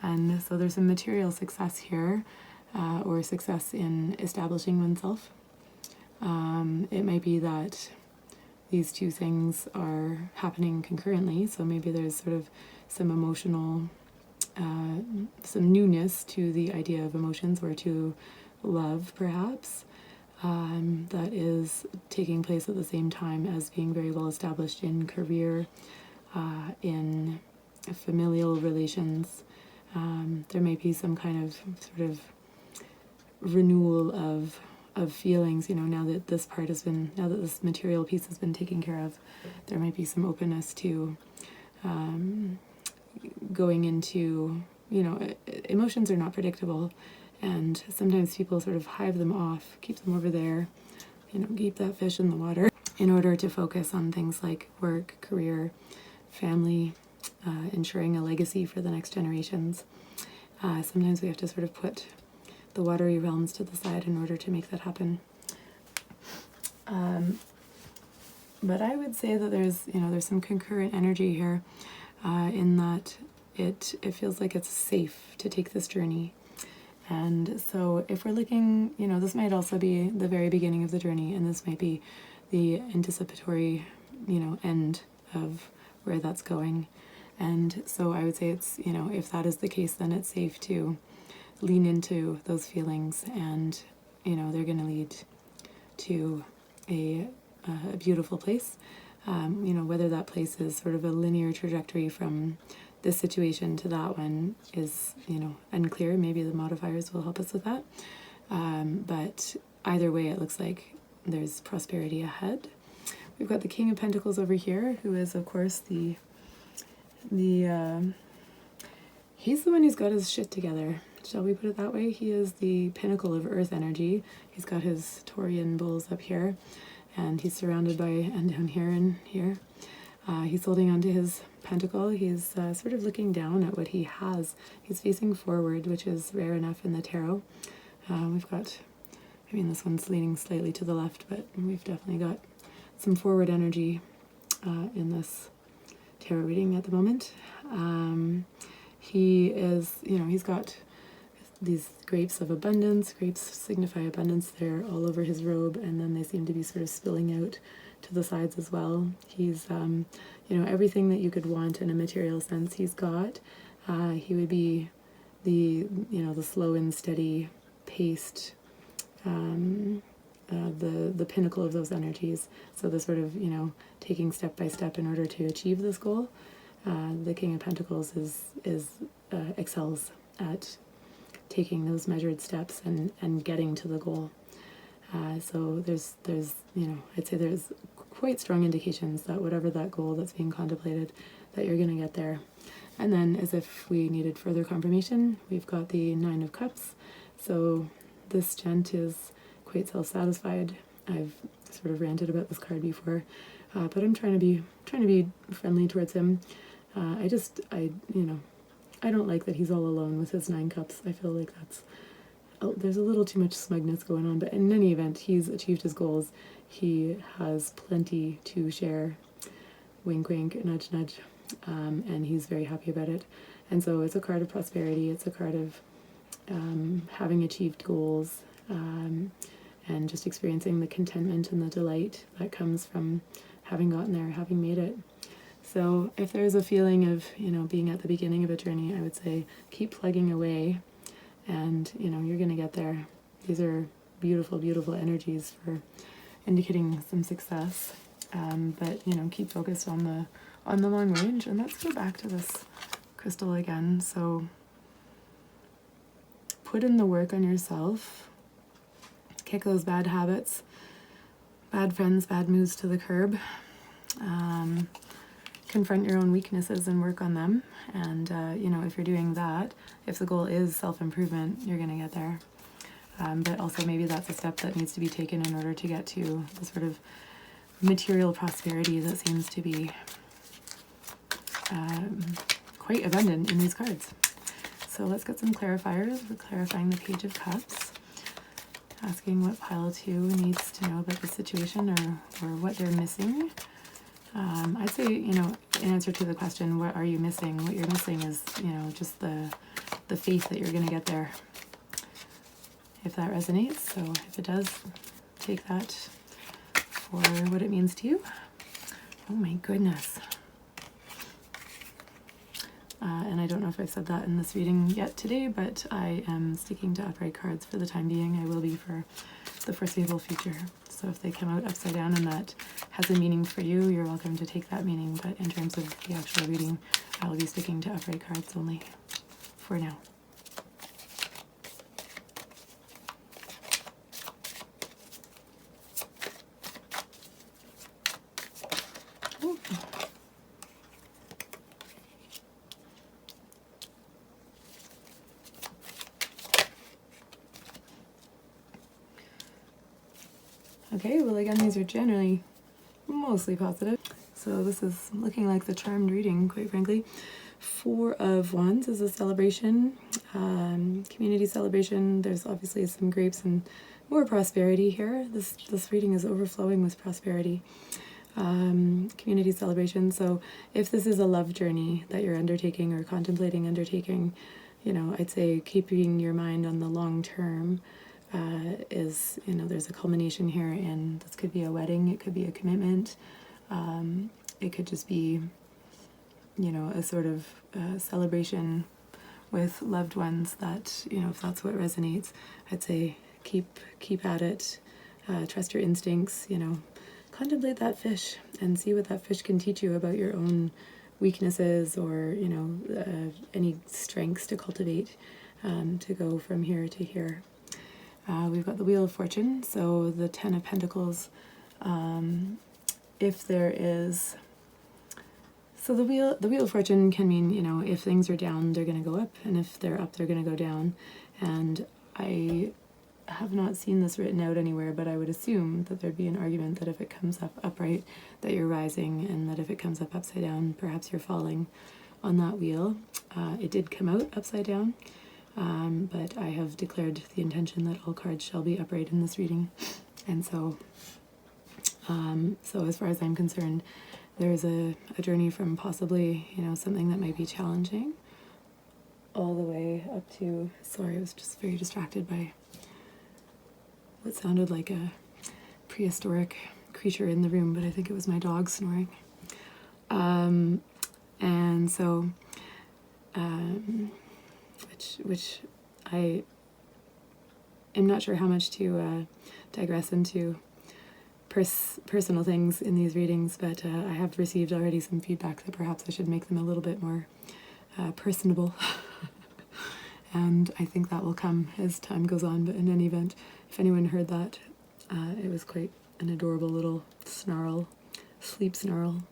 And so there's some material success here, or success in establishing oneself. It might be that these two things are happening concurrently, so maybe there's sort of some emotional, some newness to the idea of emotions, or to love perhaps, that is taking place at the same time as being very well established in career, in familial relations. There may be some kind of sort of renewal of feelings, now that this material piece has been taken care of. There might be some openness to going into, emotions are not predictable, and sometimes people sort of hive them off, keep them over there, keep that fish in the water in order to focus on things like work, career, family, ensuring a legacy for the next generations. Sometimes we have to sort of put the watery realms to the side in order to make that happen. But I would say that there's some concurrent energy here, in that it feels like it's safe to take this journey. And so if we're looking, this might also be the very beginning of the journey, and this might be the anticipatory, end of where that's going. And so I would say it's, if that is the case, then it's safe to lean into those feelings, and, they're going to lead to a beautiful place. Whether that place is sort of a linear trajectory from this situation to that one is, unclear. Maybe the modifiers will help us with that. But either way, it looks like there's prosperity ahead. We've got the King of Pentacles over here, who is, of course, he's the one who's got his shit together. Shall we put it that way? He is the pinnacle of earth energy. He's got his Taurian bulls up here, and he's surrounded by, and down here and here. He's holding onto his pentacle. He's sort of looking down at what he has. He's facing forward, which is rare enough in the tarot. We've got, this one's leaning slightly to the left, but we've definitely got some forward energy in this tarot reading at the moment. He is, he's got these grapes of abundance. Grapes signify abundance. They're all over his robe, and then they seem to be sort of spilling out to the sides as well. He's, everything that you could want in a material sense he's got. He would be the slow and steady paced, the pinnacle of those energies. So the sort of, taking step by step in order to achieve this goal. The King of Pentacles excels at taking those measured steps and getting to the goal. So there's I'd say there's quite strong indications that whatever that goal that's being contemplated, that you're going to get there. And then, as if we needed further confirmation, we've got the Nine of Cups. So this gent is quite self-satisfied. I've sort of ranted about this card before, but I'm trying to be friendly towards him. I don't like that he's all alone with his 9 cups. I feel like there's a little too much smugness going on, but in any event, he's achieved his goals. He has plenty to share. Wink, wink, nudge, nudge. And he's very happy about it. And so it's a card of prosperity. It's a card of having achieved goals, and just experiencing the contentment and the delight that comes from having gotten there, having made it. So if there's a feeling of, being at the beginning of a journey, I would say keep plugging away, and, you're going to get there. These are beautiful, beautiful energies for indicating some success. But, keep focused on the long range. And let's go back to this crystal again. So put in the work on yourself. Kick those bad habits, bad friends, bad moods to the curb. Confront your own weaknesses and work on them. And, if you're doing that, if the goal is self-improvement, you're going to get there. But also maybe that's a step that needs to be taken in order to get to the sort of material prosperity that seems to be quite abundant in these cards. So let's get some clarifiers. We're clarifying the Page of Cups, asking what pile 2 needs to know about the situation or what they're missing. I'd say, in answer to the question, what are you missing? What you're missing is, just the faith that you're going to get there, if that resonates. So if it does, take that for what it means to you. Oh my goodness. And I don't know if I've said that in this reading yet today, but I am sticking to upright cards for the time being. I will be for the foreseeable future. So if they come out upside down and that has a meaning for you, you're welcome to take that meaning. But in terms of the actual reading, I will be sticking to upright cards only for now. Okay, well again, these are generally mostly positive. So this is looking like the charmed reading, quite frankly. 4 of Wands is a celebration, community celebration. There's obviously some grapes and more prosperity here. This reading is overflowing with prosperity. Community celebration. So if this is a love journey that you're undertaking or contemplating undertaking, I'd say keeping your mind on the long term is, there's a culmination here, and this could be a wedding, it could be a commitment, it could just be, a sort of celebration with loved ones that, if that's what resonates, I'd say keep at it, trust your instincts, contemplate that fish and see what that fish can teach you about your own weaknesses or, any strengths to cultivate, to go from here to here. We've got the Wheel of Fortune, so the 10 of Pentacles. If there is, so the Wheel of Fortune can mean, if things are down, they're going to go up, and if they're up, they're going to go down. And I have not seen this written out anywhere, but I would assume that there'd be an argument that if it comes up upright, that you're rising, and that if it comes up upside down, perhaps you're falling on that wheel. It did come out upside down. But I have declared the intention that all cards shall be upright in this reading. And so as far as I'm concerned, there's a journey from possibly, something that might be challenging all the way up to, sorry, I was just very distracted by what sounded like a prehistoric creature in the room, but I think it was my dog snoring. And so, which I am not sure how much to digress into personal things in these readings, but I have received already some feedback that perhaps I should make them a little bit more personable. And I think that will come as time goes on, but in any event, if anyone heard that, it was quite an adorable little snarl, sleep snarl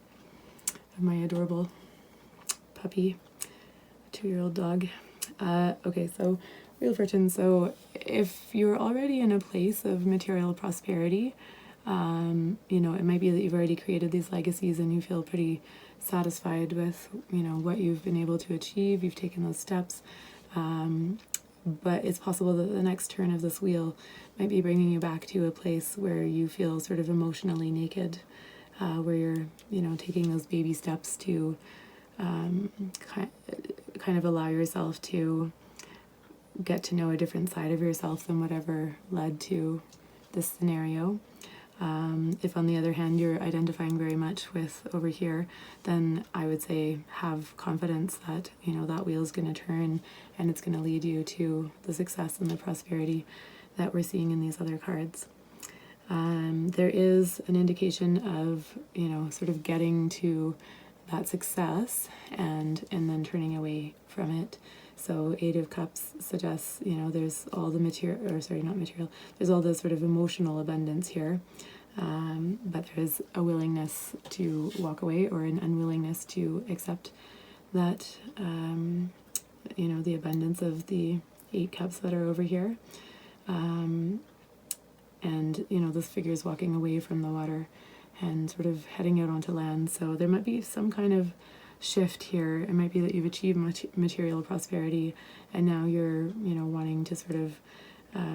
of my adorable puppy, 2-year-old dog. Okay, so Wheel Fortune. So if you're already in a place of material prosperity, you know, it might be that you've already created these legacies and you feel pretty satisfied with, you know, what you've been able to achieve. You've taken those steps. But it's possible that the next turn of this wheel might be bringing you back to a place where you feel sort of emotionally naked, where you're, you know, taking those baby steps to kind of allow yourself to get to know a different side of yourself than whatever led to this scenario. If on the other hand you're identifying very much with over here, then I would say have confidence that, you know, that wheel is going to turn and it's going to lead you to the success and the prosperity that we're seeing in these other cards. There is an indication of, you know, sort of getting to that success and then turning away from it. So Eight of Cups suggests, you know, there's all the there's all the sort of emotional abundance here, but there's a willingness to walk away or an unwillingness to accept that, you know, the abundance of the 8 cups that are over here. And, you know, this figure is walking away from the water and sort of heading out onto land. So there might be some kind of shift here. It might be that you've achieved material prosperity and now you're, you know, wanting to sort of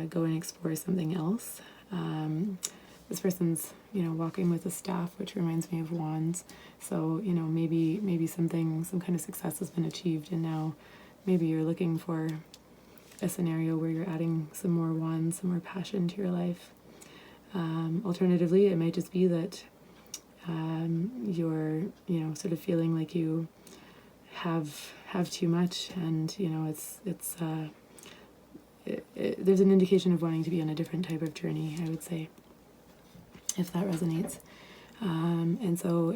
go and explore something else. This person's, you know, walking with a staff, which reminds me of wands. So, you know, maybe some kind of success has been achieved and now maybe you're looking for a scenario where you're adding some more wands, some more passion to your life. Alternatively, it might just be that you're, you know, sort of feeling like you have too much, and, you know, there's an indication of wanting to be on a different type of journey, I would say, if that resonates. And so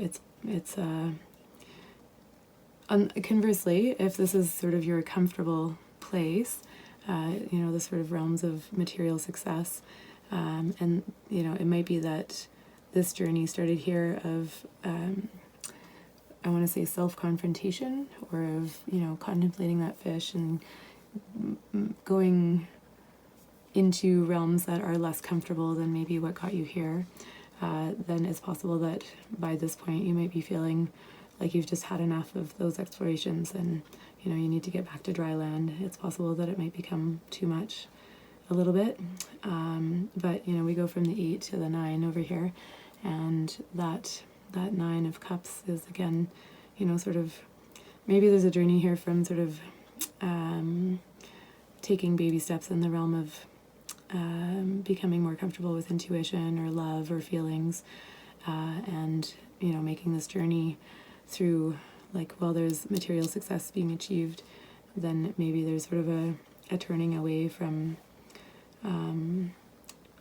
conversely, if this is sort of your comfortable place, you know, the sort of realms of material success, and, you know, it might be that this journey started here of, I want to say self-confrontation, or of, you know, contemplating that fish and going into realms that are less comfortable than maybe what got you here. Then it's possible that by this point you might be feeling like you've just had enough of those explorations and, you know, you need to get back to dry land. It's possible that it might become too much a little bit. But, you know, we go from the 8 to the 9 over here, and that 9 of cups is, again, you know, sort of, maybe there's a journey here from sort of taking baby steps in the realm of becoming more comfortable with intuition or love or feelings, and, you know, making this journey through, like, while there's material success being achieved, then maybe there's sort of a turning away from,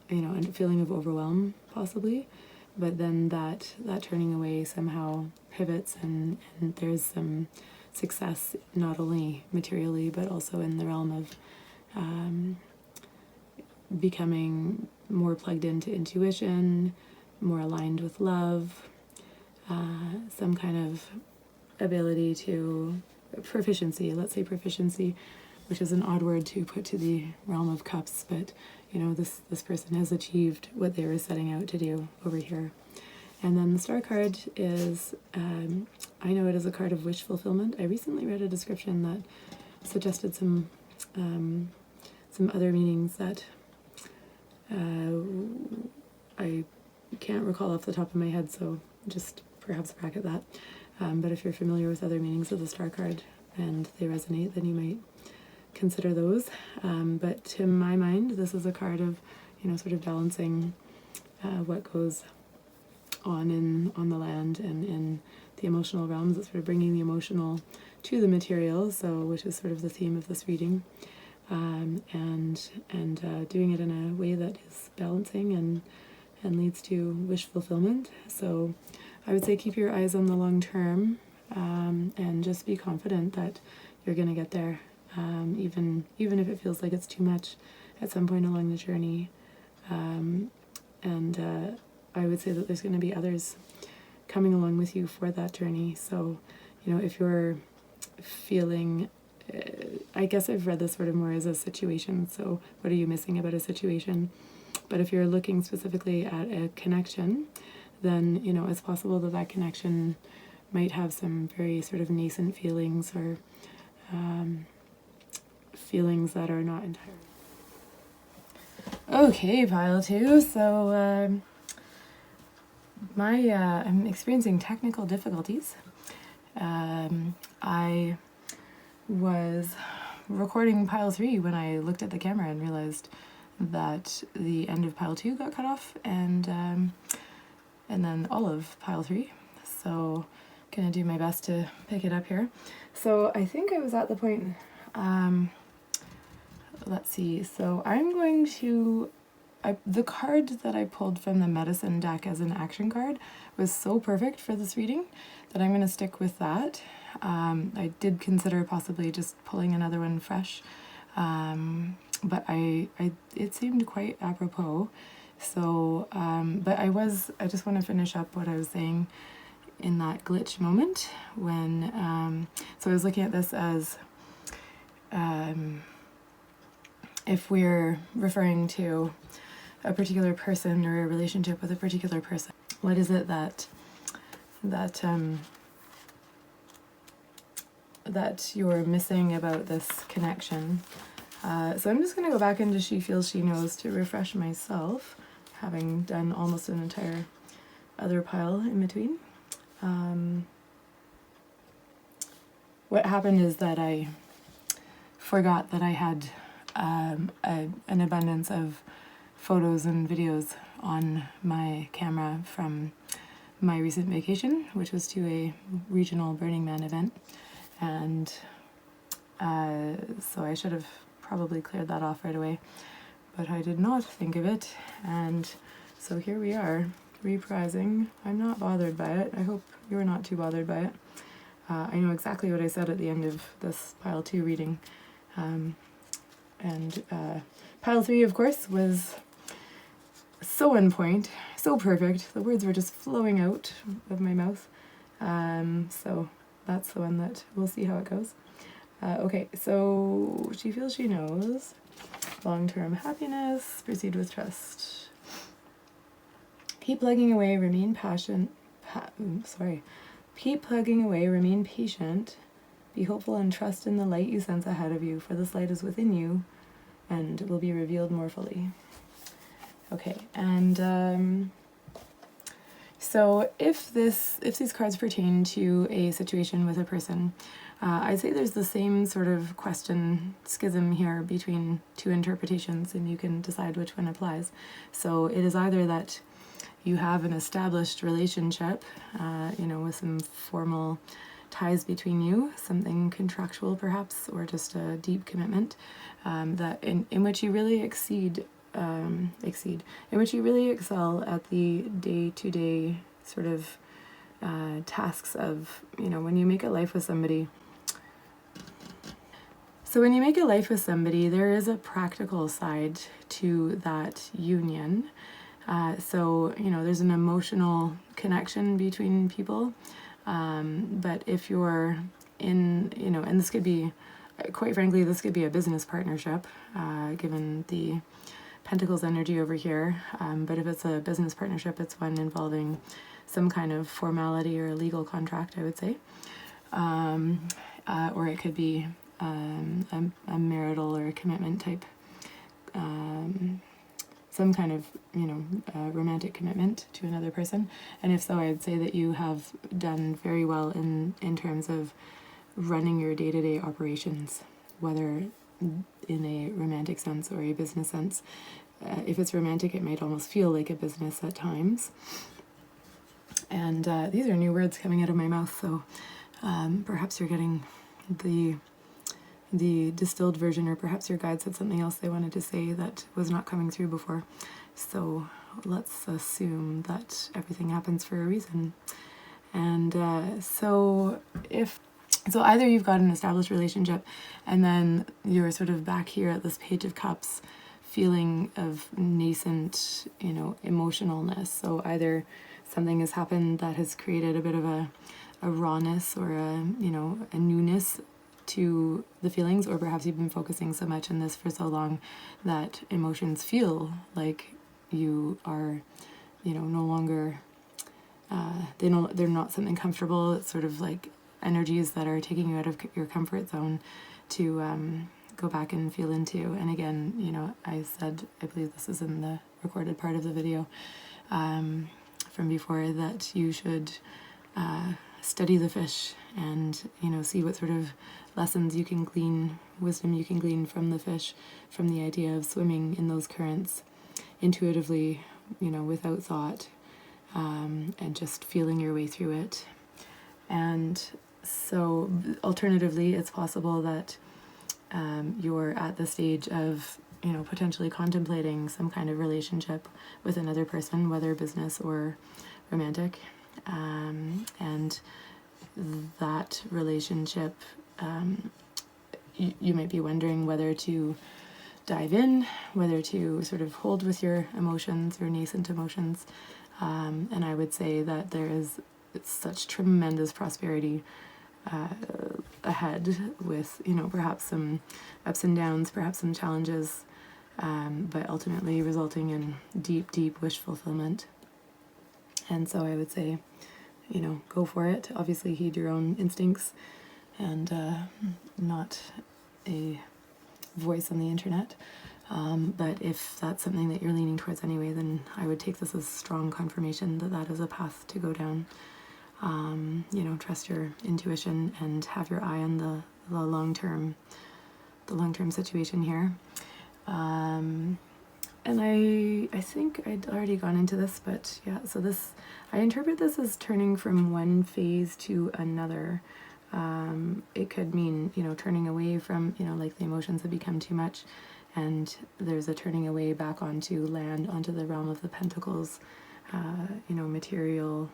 you know, a feeling of overwhelm possibly, but then that turning away somehow pivots and there's some success, not only materially but also in the realm of becoming more plugged into intuition, more aligned with love, some kind of ability to proficiency, let's say proficiency, which is an odd word to put to the realm of cups, but, you know, this person has achieved what they were setting out to do over here. And then the star card is, I know it is a card of wish fulfillment. I recently read a description that suggested some other meanings that I can't recall off the top of my head, so just perhaps bracket that. But if you're familiar with other meanings of the star card and they resonate, then you might consider those. But to my mind, this is a card of, you know, sort of balancing what goes on the land and in the emotional realms. It's sort of bringing the emotional to the material, so which is sort of the theme of this reading, and doing it in a way that is balancing and leads to wish fulfillment. So I would say keep your eyes on the long term, and just be confident that you're going to get there, even if it feels like it's too much at some point along the journey. And I would say that there's going to be others coming along with you for that journey. So, you know, if you're feeling I guess I've read this sort of more as a situation. So what are you missing about a situation? But if you're looking specifically at a connection, then, you know, it's possible that that connection might have some very sort of nascent feelings, or feelings that are not entirely. Okay, pile 2. So I'm experiencing technical difficulties. I was recording pile 3 when I looked at the camera and realized that the end of pile 2 got cut off, and then all of pile 3. So gonna do my best to pick it up here. So I think I was at the point, let's see, so I'm going to, the card that I pulled from the medicine deck as an action card was so perfect for this reading that I'm going to stick with that. I did consider possibly just pulling another one fresh, but it seemed quite apropos. So, but I just want to finish up what I was saying in that glitch moment when, so I was looking at this as, if we're referring to a particular person or a relationship with a particular person, what is it that you're missing about this connection? So I'm just going to go back into She Feels, She Knows to refresh myself, having done almost an entire other pile in between. What happened is that I forgot that I had an abundance of photos and videos on my camera from my recent vacation, which was to a regional Burning Man event. And so I should have probably cleared that off right away, but I did not think of it. And so here we are, reprising. I'm not bothered by it. I hope you're not too bothered by it. I know exactly what I said at the end of this pile 2 reading. And pile 3, of course, was so on point, so perfect. The words were just flowing out of my mouth. So that's the one that we'll see how it goes. Okay, so She Feels, She Knows. Long-term happiness, proceed with trust. Keep plugging away, remain Keep plugging away, remain patient. Be hopeful and trust in the light you sense ahead of you, for this light is within you and will be revealed more fully. Okay, and so if these cards pertain to a situation with a person, I'd say there's the same sort of question schism here between two interpretations, and you can decide which one applies. So it is either that you have an established relationship, with some formal ties between you, something contractual perhaps, or just a deep commitment, that in which you really in which you really excel at the day-to-day sort of tasks of, when you make a life with somebody. So when you make a life with somebody, there is a practical side to that union. So, there's an emotional connection between people. But if you're in, and this could be, quite frankly, this could be a business partnership, given the Pentacles energy over here. But if it's a business partnership, it's one involving some kind of formality or a legal contract, I would say. Or it could be a marital or a commitment type, some kind of, romantic commitment to another person. And if so, I'd say that you have done very well in terms of running your day-to-day operations, whether in a romantic sense or a business sense. If it's romantic, it might almost feel like a business at times. And these are new words coming out of my mouth, so perhaps you're getting the distilled version, or perhaps your guide said something else they wanted to say that was not coming through before. So let's assume that everything happens for a reason. And so either you've got an established relationship, and then you're sort of back here at this Page of Cups, feeling of nascent, emotionalness. So either something has happened that has created a bit of a rawness or a newness to the feelings, or perhaps you've been focusing so much on this for so long that emotions feel like you are, no longer, they're not something comfortable. It's sort of like energies that are taking you out of your comfort zone to go back and feel into. And again, I said, I believe this is in the recorded part of the video from before, that you should study the fish and, see what sort of lessons you can glean, wisdom you can glean from the fish, from the idea of swimming in those currents intuitively, without thought, and just feeling your way through it. And so alternatively, it's possible that you're at the stage of, potentially contemplating some kind of relationship with another person, whether business or romantic. And that relationship, you might be wondering whether to dive in, whether to sort of hold with your emotions, your nascent emotions. And I would say that there is such tremendous prosperity ahead with, perhaps some ups and downs, perhaps some challenges, but ultimately resulting in deep, deep wish fulfillment. And so I would say, go for it. Obviously heed your own instincts and not a voice on the internet. But if that's something that you're leaning towards anyway, then I would take this as strong confirmation that that is a path to go down. Trust your intuition and have your eye on the long-term situation here. And I think I'd already gone into this, but yeah, so I interpret this as turning from one phase to another. It could mean, turning away from, like the emotions have become too much, and there's a turning away back onto land, onto the realm of the pentacles, material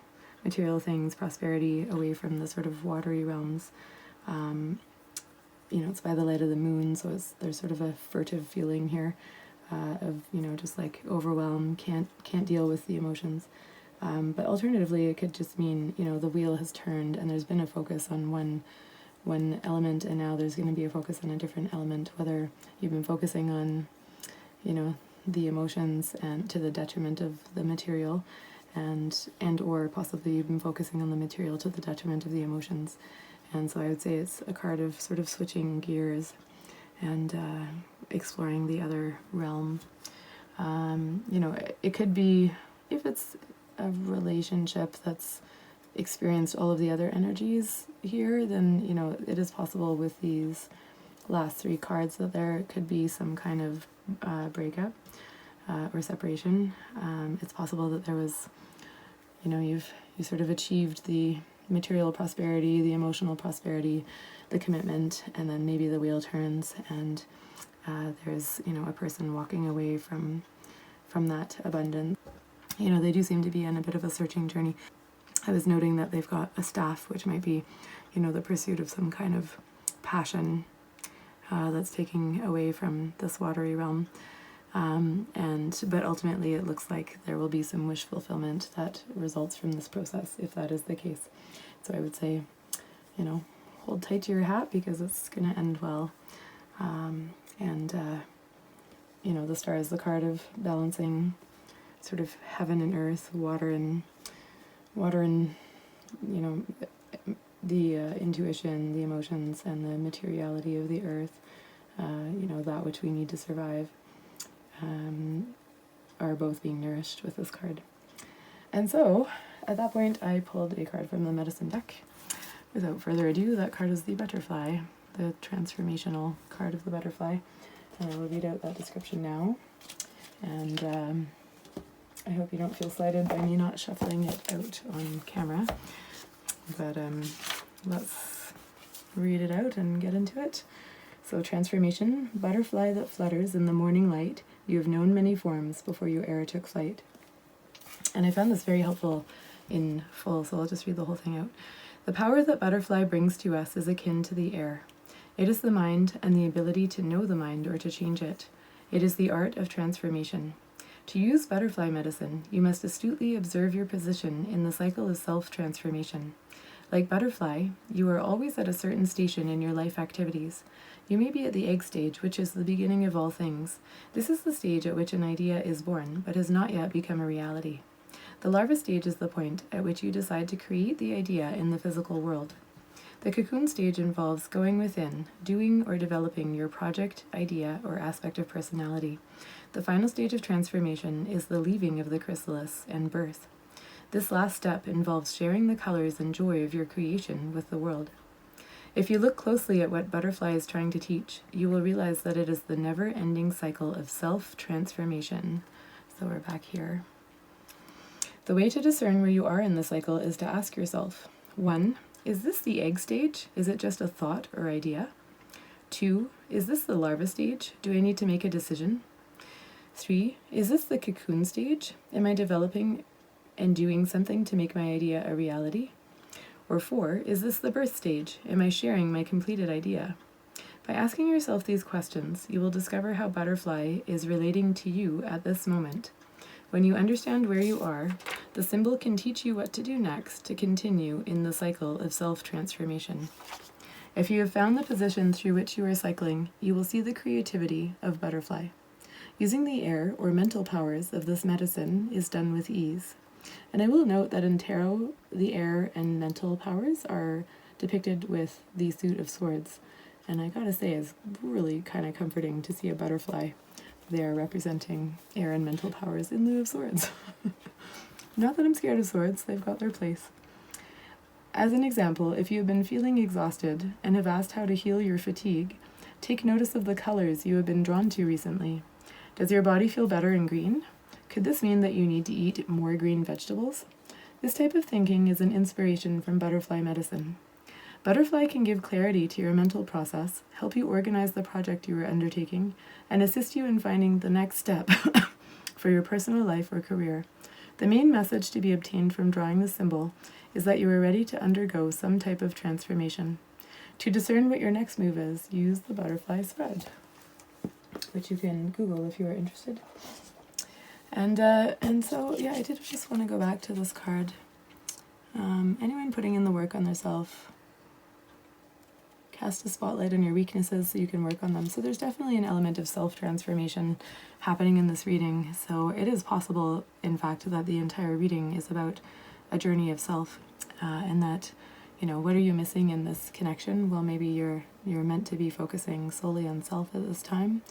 things, prosperity, away from the sort of watery realms. It's by the light of the moon, so there's sort of a furtive feeling here of, just like overwhelm, can't deal with the emotions. But alternatively, it could just mean, the wheel has turned and there's been a focus on one element, and now there's going to be a focus on a different element, whether you've been focusing on, the emotions and to the detriment of the material, and or possibly you've been focusing on the material to the detriment of the emotions. And so I would say it's a card of sort of switching gears and exploring the other realm. It could be, if it's a relationship that's experienced all of the other energies here, then, it is possible with these last three cards that there could be some kind of breakup or separation. It's possible that there was, you sort of achieved the material prosperity, the emotional prosperity, the commitment, and then maybe the wheel turns and there's, a person walking away from that abundance. They do seem to be in a bit of a searching journey. I was noting that they've got a staff, which might be, the pursuit of some kind of passion that's taking away from this watery realm. But ultimately it looks like there will be some wish fulfillment that results from this process, if that is the case. So I would say, hold tight to your hat, because it's going to end well. The star is the card of balancing sort of heaven and earth, water and the intuition, the emotions, and the materiality of the earth, that which we need to survive, are both being nourished with this card. And so at that point I pulled a card from the medicine deck. Without further ado, that card is the butterfly, the transformational card of the butterfly, and I will read out that description now. And I hope you don't feel slighted by me not shuffling it out on camera, but let's read it out and get into it. So, transformation: butterfly that flutters in the morning light, you have known many forms before you e'er took flight. And I found this very helpful in full, so I'll just read the whole thing out. The power that butterfly brings to us is akin to the air. It is the mind and the ability to know the mind or to change it. It is the art of transformation. To use butterfly medicine, you must astutely observe your position in the cycle of self-transformation. Like butterfly, you are always at a certain station in your life activities. You may be at the egg stage, which is the beginning of all things. This is the stage at which an idea is born, but has not yet become a reality. The larva stage is the point at which you decide to create the idea in the physical world. The cocoon stage involves going within, doing or developing your project, idea, or aspect of personality. The final stage of transformation is the leaving of the chrysalis and birth. This last step involves sharing the colors and joy of your creation with the world. If you look closely at what butterfly is trying to teach, you will realize that it is the never-ending cycle of self-transformation. So we're back here. The way to discern where you are in the cycle is to ask yourself, 1. Is this the egg stage? Is it just a thought or idea? 2. Is this the larva stage? Do I need to make a decision? 3. Is this the cocoon stage? Am I developing and doing something to make my idea a reality? Or 4. Is this the birth stage? Am I sharing my completed idea? By asking yourself these questions, you will discover how butterfly is relating to you at this moment. When you understand where you are, the symbol can teach you what to do next to continue in the cycle of self-transformation. If you have found the position through which you are cycling, you will see the creativity of butterfly. Using the air or mental powers of this medicine is done with ease. And I will note that in tarot, the air and mental powers are depicted with the suit of swords. And I gotta say, it's really kind of comforting to see a butterfly there representing air and mental powers in lieu of swords. Not that I'm scared of swords, they've got their place. As an example, if you have been feeling exhausted and have asked how to heal your fatigue, take notice of the colors you have been drawn to recently. Does your body feel better in green? Could this mean that you need to eat more green vegetables? This type of thinking is an inspiration from butterfly medicine. Butterfly can give clarity to your mental process, help you organize the project you are undertaking, and assist you in finding the next step for your personal life or career. The main message to be obtained from drawing the symbol is that you are ready to undergo some type of transformation. To discern what your next move is, use the butterfly spread, which you can Google if you are interested. And so, yeah, I did just want to go back to this card. Anyone putting in the work on themselves, cast a spotlight on your weaknesses so you can work on them. So there's definitely an element of self-transformation happening in this reading. So it is possible, in fact, that the entire reading is about a journey of self, and that, you know, what are you missing in this connection? Well, maybe you're meant to be focusing solely on self at this time.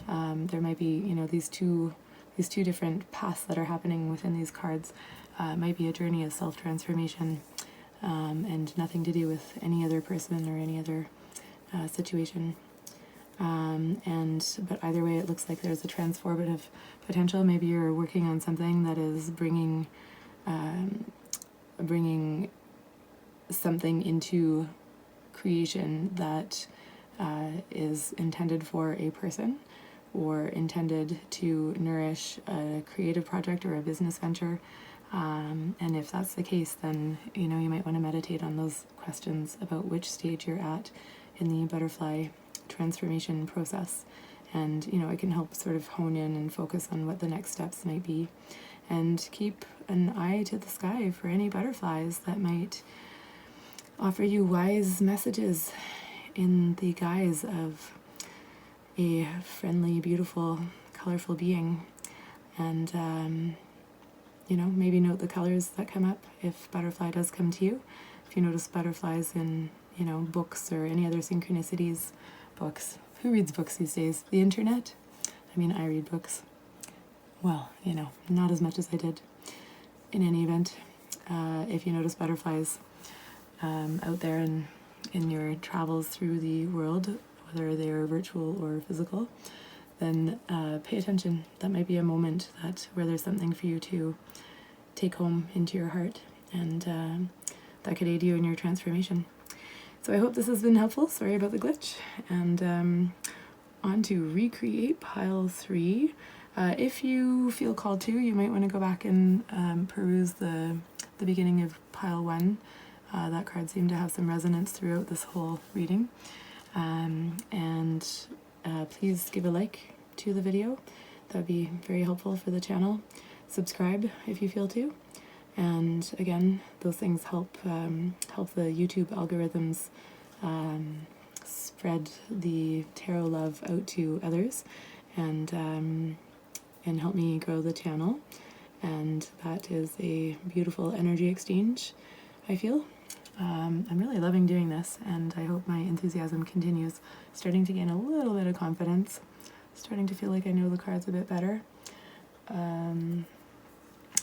There might be, you know, these two different paths that are happening within these cards. Might be a journey of self-transformation, and nothing to do with any other person or any other situation. But either way, it looks like there's a transformative potential. Maybe you're working on something that is bringing something into creation that is intended for a person, or intended to nourish a creative project or a business venture. And if that's the case, then, you know, you might want to meditate on those questions about which stage you're at in the butterfly transformation process. And, you know, it can help sort of hone in and focus on what the next steps might be. And keep an eye to the sky for any butterflies that might offer you wise messages in the guise of a friendly, beautiful, colorful being. And, you know, maybe note the colors that come up if butterfly does come to you. If you notice butterflies in, you know, books or any other synchronicities, books. Who reads books these days? The internet? I mean, I read books. Well, you know, not as much as I did. In any event, if you notice butterflies out there in your travels through the world, whether they are virtual or physical, then pay attention. That might be a moment where there's something for you to take home into your heart, and that could aid you in your transformation. So I hope this has been helpful. Sorry about the glitch. And on to recreate pile 3. If you feel called to, you might want to go back and peruse the beginning of pile 1. That card seemed to have some resonance throughout this whole reading. Please give a like to the video. That would be very helpful for the channel. Subscribe if you feel to. And again, those things help help the YouTube algorithms spread the tarot love out to others, and help me grow the channel. And that is a beautiful energy exchange, I feel. I'm really loving doing this, and I hope my enthusiasm continues. Starting to gain a little bit of confidence, starting to feel like I know the cards a bit better.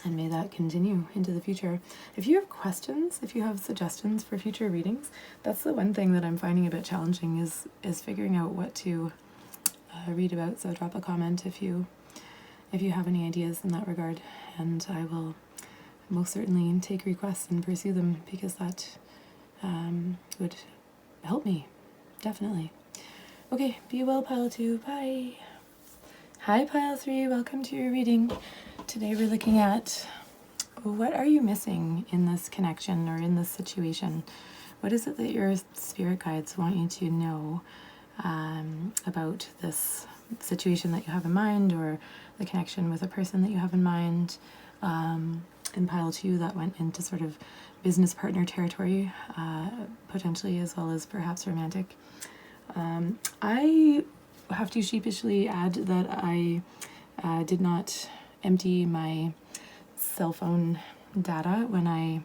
And may that continue into the future. If you have questions, if you have suggestions for future readings, that's the one thing that I'm finding a bit challenging is figuring out what to read about. So drop a comment if you have any ideas in that regard, and I will most certainly take requests and pursue them, because that would help me, definitely. Okay, be well, Pile 2. Bye. Hi, Pile 3. Welcome to your reading. Today we're looking at, what are you missing in this connection or in this situation? What is it that your spirit guides want you to know about this situation that you have in mind, or the connection with a person that you have in mind? In Pile 2, that went into sort of business partner territory, potentially, as well as perhaps romantic. I have to sheepishly add that I did not empty my cell phone data when I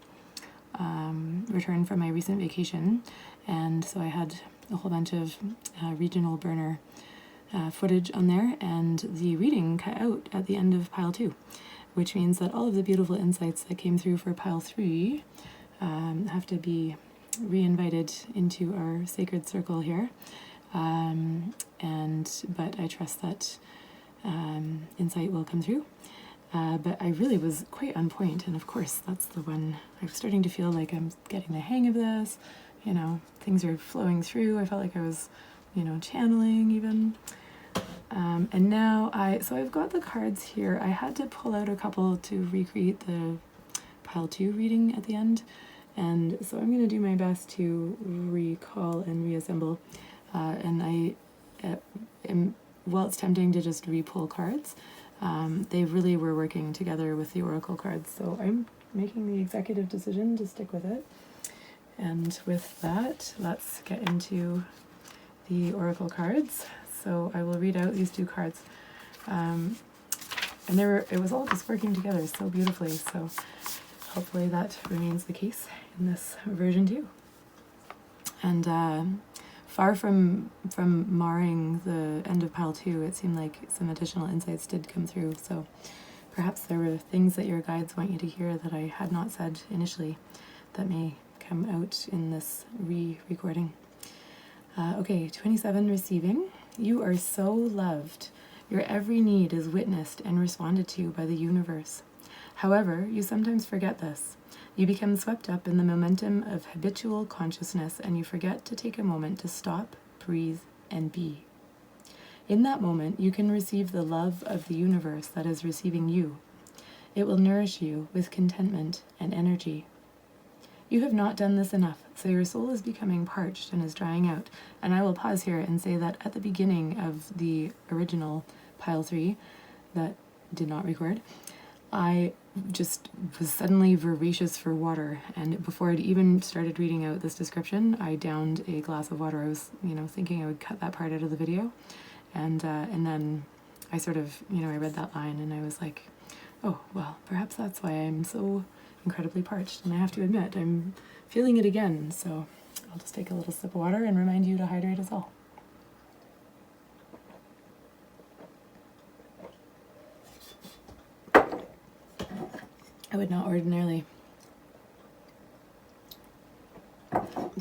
returned from my recent vacation, and so I had a whole bunch of regional burner footage on there, and the reading cut out at the end of Pile 2, which means that all of the beautiful insights that came through for Pile 3 have to be re-invited into our sacred circle here. But I trust that insight will come through. But I really was quite on point, and of course that's the one. I'm starting to feel like I'm getting the hang of this, things are flowing through. I felt like I was, channeling even. And now I've got the cards here. I had to pull out a couple to recreate the Pile 2 reading at the end, and so I'm going to do my best to recall and reassemble. While it's tempting to just re-pull cards, they really were working together with the oracle cards, so I'm making the executive decision to stick with it. And with that, let's get into the oracle cards. So I will read out these two cards, and it was all just working together so beautifully, so hopefully that remains the case in this version too. And far from marring the end of Pile 2, it seemed like some additional insights did come through, so perhaps there were things that your guides want you to hear that I had not said initially that may come out in this re-recording. Okay, 27, receiving. You are so loved. Your every need is witnessed and responded to by the universe. However, you sometimes forget this. You become swept up in the momentum of habitual consciousness, and you forget to take a moment to stop, breathe, and be. In that moment, you can receive the love of the universe that is receiving you. It will nourish you with contentment and energy. You have not done this enough, so your soul is becoming parched and is drying out. And I will pause here and say that at the beginning of the original Pile 3 that did not record, I just was suddenly voracious for water, and before I'd even started reading out this description, I downed a glass of water. I was, thinking I would cut that part out of the video, and then I sort of, I read that line and I was like, oh, well, perhaps that's why I'm so incredibly parched, and I have to admit, I'm feeling it again, so I'll just take a little sip of water and remind you to hydrate us all. I would not ordinarily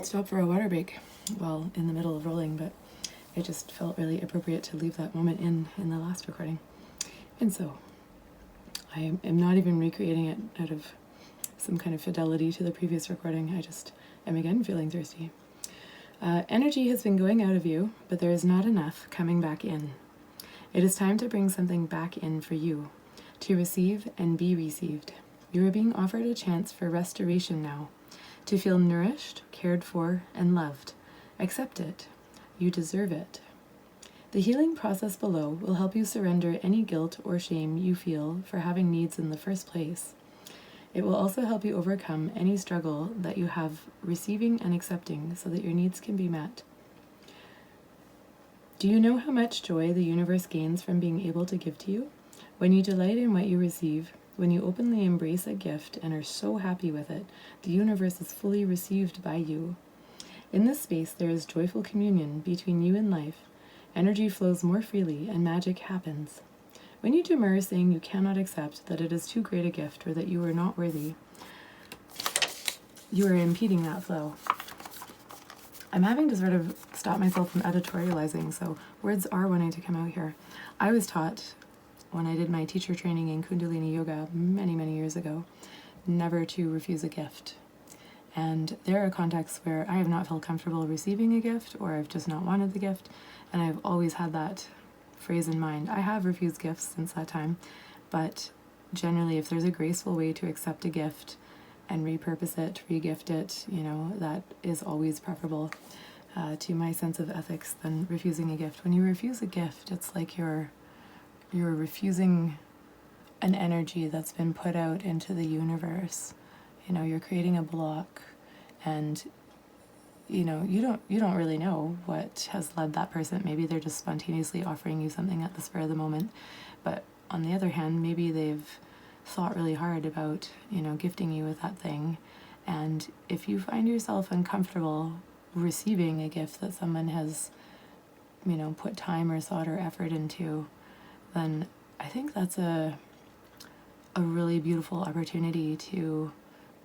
stop for a water break while in the middle of rolling, but it just felt really appropriate to leave that moment in the last recording. And so I am not even recreating it out of some kind of fidelity to the previous recording. I just am again feeling thirsty. Energy has been going out of you, but there is not enough coming back in. It is time to bring something back in for you, to receive and be received. You are being offered a chance for restoration now, to feel nourished, cared for, and loved. Accept it. You deserve it. The healing process below will help you surrender any guilt or shame you feel for having needs in the first place. It will also help you overcome any struggle that you have receiving and accepting so that your needs can be met. Do you know how much joy the universe gains from being able to give to you? When you delight in what you receive, when you openly embrace a gift and are so happy with it, the universe is fully received by you. In this space, there is joyful communion between you and life. Energy flows more freely and magic happens. When you demur, saying you cannot accept, that it is too great a gift, or that you are not worthy, you are impeding that flow. I'm having to sort of stop myself from editorializing, so words are wanting to come out here. I was taught when I did my teacher training in Kundalini Yoga many, many years ago, never to refuse a gift. And there are contexts where I have not felt comfortable receiving a gift, or I've just not wanted the gift, and I've always had that phrase in mind. I have refused gifts since that time, but generally if there's a graceful way to accept a gift and repurpose it, re-gift it, that is always preferable to my sense of ethics than refusing a gift. When you refuse a gift, it's like you're refusing an energy that's been put out into the universe. You're creating a block, and you don't really know what has led that person. Maybe they're just spontaneously offering you something at the spur of the moment, but on the other hand, maybe they've thought really hard about gifting you with that thing. And if you find yourself uncomfortable receiving a gift that someone has put time or thought or effort into, then I think that's a really beautiful opportunity to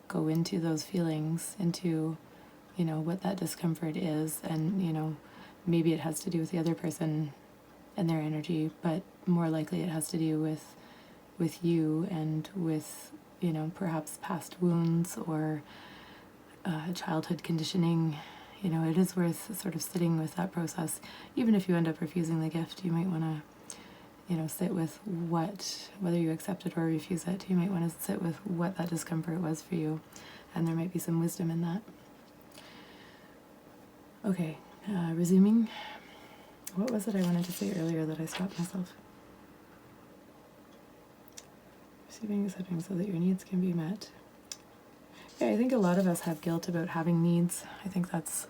go into those feelings, into what that discomfort is. And maybe it has to do with the other person and their energy, but more likely it has to do with you and with perhaps past wounds or childhood conditioning. It is worth sort of sitting with that process. Even if you end up refusing the gift, you might want to sit with whether you accept it or refuse it, you might want to sit with what that discomfort was for you, and there might be some wisdom in that. Okay, resuming. What was it I wanted to say earlier that I stopped myself? Receiving and accepting so that your needs can be met. Yeah, I think a lot of us have guilt about having needs. I think that's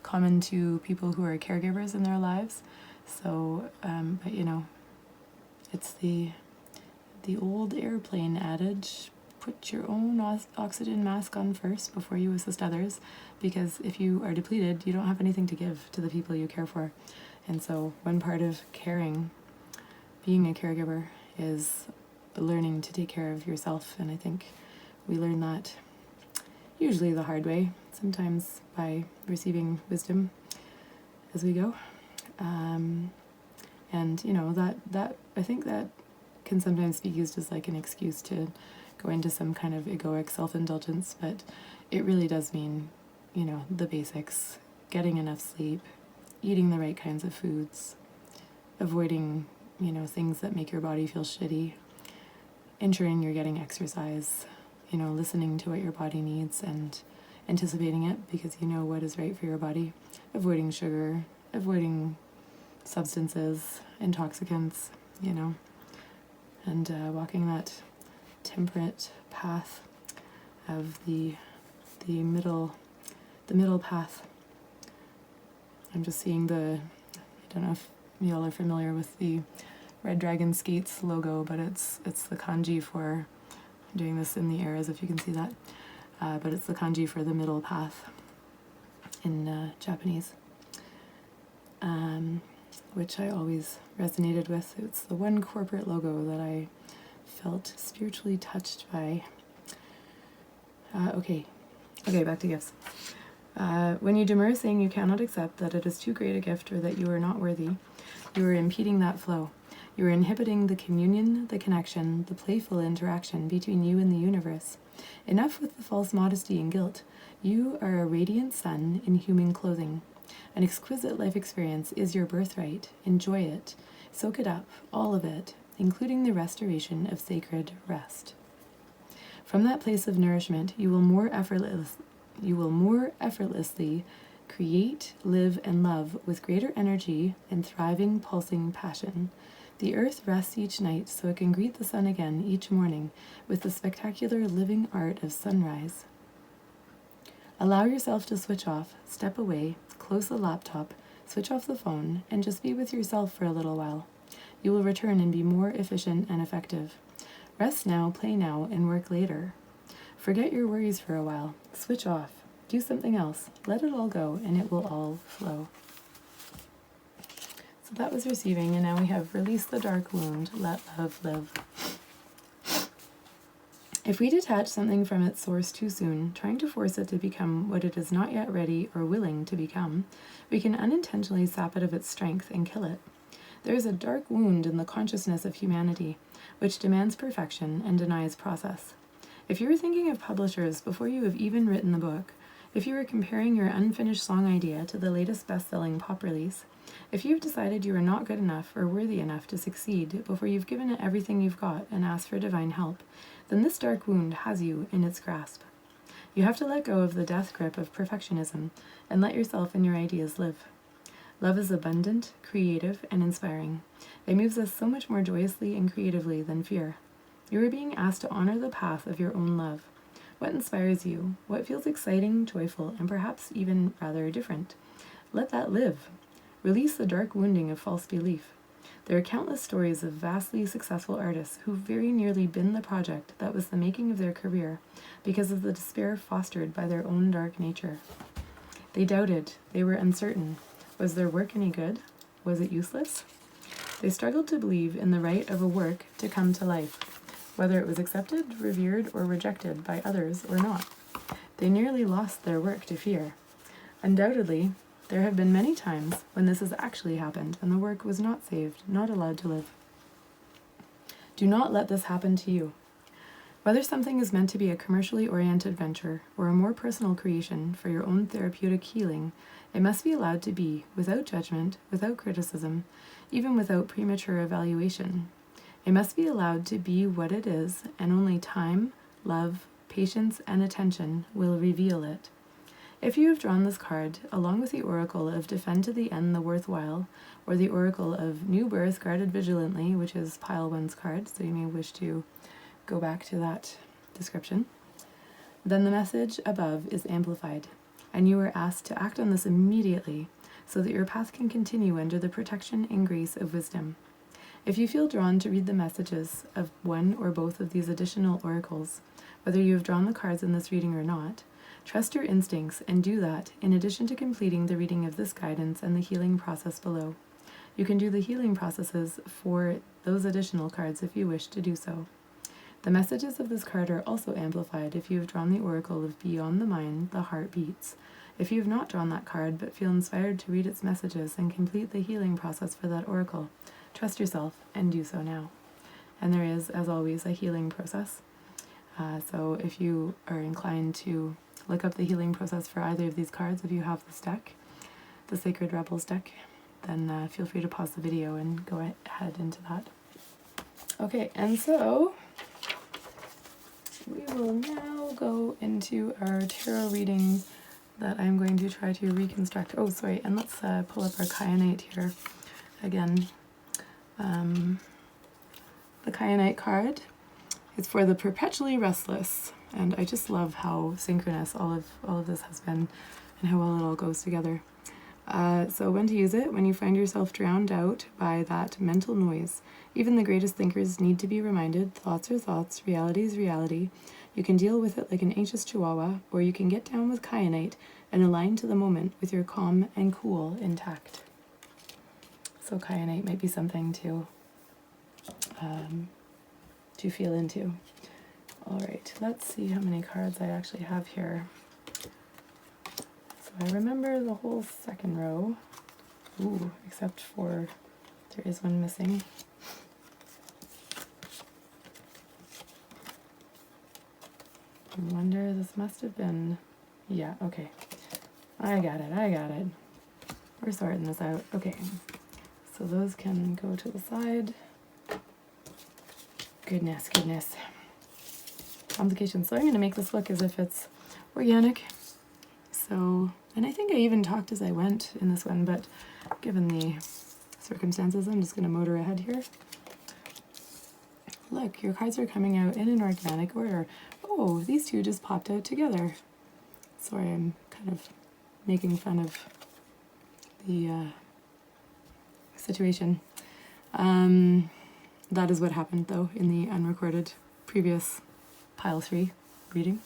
common to people who are caregivers in their lives. So, but it's the old airplane adage, put your own oxygen mask on first before you assist others, because if you are depleted, you don't have anything to give to the people you care for. And so one part of caring, being a caregiver, is learning to take care of yourself. And I think we learn that usually the hard way, sometimes by receiving wisdom as we go. And that I think that can sometimes be used as like an excuse to go into some kind of egoic self-indulgence, but it really does mean the basics: getting enough sleep, eating the right kinds of foods, avoiding things that make your body feel shitty, ensuring you're getting exercise, listening to what your body needs and anticipating it because you know what is right for your body, avoiding sugar, avoiding substances, intoxicants, and walking that temperate path of the middle path. I'm just seeing I don't know if y'all are familiar with the Red Dragon Skates logo, but it's the kanji for, I'm doing this in the air as if you can see that, but it's the kanji for the middle path in Japanese, which I always resonated with. It's the one corporate logo that I felt spiritually touched by. Okay, back to gifts. When you demur, saying you cannot accept, that it is too great a gift, or that you are not worthy, you are impeding that flow. You are inhibiting the communion, the connection, the playful interaction between you and the universe. Enough with the false modesty and guilt. You are a radiant sun in human clothing. An exquisite life experience is your birthright. Enjoy it. Soak it up, all of it, including the restoration of sacred rest. From that place of nourishment, you will more effortlessly create, live, and love with greater energy and thriving, pulsing passion. The earth rests each night so it can greet the sun again each morning with the spectacular living art of sunrise. Allow yourself to switch off, step away, close the laptop, switch off the phone, and just be with yourself for a little while. You will return and be more efficient and effective. Rest now, play now, and work later. Forget your worries for a while. Switch off. Do something else. Let it all go, and it will all flow. So that was receiving, and now we have release the dark wound, let love live. If we detach something from its source too soon, trying to force it to become what it is not yet ready or willing to become, we can unintentionally sap it of its strength and kill it. There is a dark wound in the consciousness of humanity, which demands perfection and denies process. If you were thinking of publishers before you have even written the book, if you were comparing your unfinished song idea to the latest best-selling pop release, if you've decided you are not good enough or worthy enough to succeed before you've given it everything you've got and asked for divine help, then this dark wound has you in its grasp. You have to let go of the death grip of perfectionism and let yourself and your ideas live. Love is abundant, creative, and inspiring. It moves us so much more joyously and creatively than fear. You are being asked to honor the path of your own love. What inspires you? What feels exciting, joyful, and perhaps even rather different? Let that live. Release the dark wounding of false belief. There are countless stories of vastly successful artists who very nearly binned the project that was the making of their career because of the despair fostered by their own dark nature. They doubted. They were uncertain. Was their work any good? Was it useless? They struggled to believe in the right of a work to come to life, whether it was accepted, revered, or rejected by others or not. They nearly lost their work to fear. Undoubtedly, there have been many times when this has actually happened and the work was not saved, not allowed to live. Do not let this happen to you. Whether something is meant to be a commercially oriented venture or a more personal creation for your own therapeutic healing, it must be allowed to be without judgment, without criticism, even without premature evaluation. It must be allowed to be what it is, and only time, love, patience, and attention will reveal it. If you have drawn this card, along with the oracle of Defend to the End the Worthwhile, or the oracle of New Birth Guarded Vigilantly, which is pile 1's card, so you may wish to go back to that description, then the message above is amplified, and you are asked to act on this immediately so that your path can continue under the protection and grace of wisdom. If you feel drawn to read the messages of one or both of these additional oracles, whether you have drawn the cards in this reading or not, trust your instincts and do that in addition to completing the reading of this guidance and the healing process below. You can do the healing processes for those additional cards if you wish to do so. The messages of this card are also amplified if you have drawn the oracle of Beyond the Mind, the Heart Beats. If you have not drawn that card but feel inspired to read its messages and complete the healing process for that oracle, trust yourself and do so now. And there is, as always, a healing process. So if you are inclined to look up the healing process for either of these cards, if you have this deck, the Sacred Rebels deck, then feel free to pause the video and go ahead into that. Okay, and so we will now go into our tarot reading that I'm going to try to reconstruct. Oh, sorry, and let's pull up our Kyanite here again. The Kyanite card is for the Perpetually Restless, and I just love how synchronous all of this has been and how well it all goes together. So when to use it? When you find yourself drowned out by that mental noise. Even the greatest thinkers need to be reminded, thoughts are thoughts, reality is reality. You can deal with it like an anxious chihuahua, or you can get down with Kyanite and align to the moment with your calm and cool intact. So Kyanite might be something to feel into. All right, let's see how many cards I actually have here. So I remember the whole second row. Ooh, except for there is one missing. I wonder, this must have been, yeah, okay. I got it. We're sorting this out. Okay, so those can go to the side. Goodness. Complications. So I'm going to make this look as if it's organic. So, and I think I even talked as I went in this one, but given the circumstances, I'm just going to motor ahead here. look, your cards are coming out in an organic order. Oh, these two just popped out together. Sorry, I'm kind of making fun of the situation. That is what happened, though, in the unrecorded previous pile 3 reading.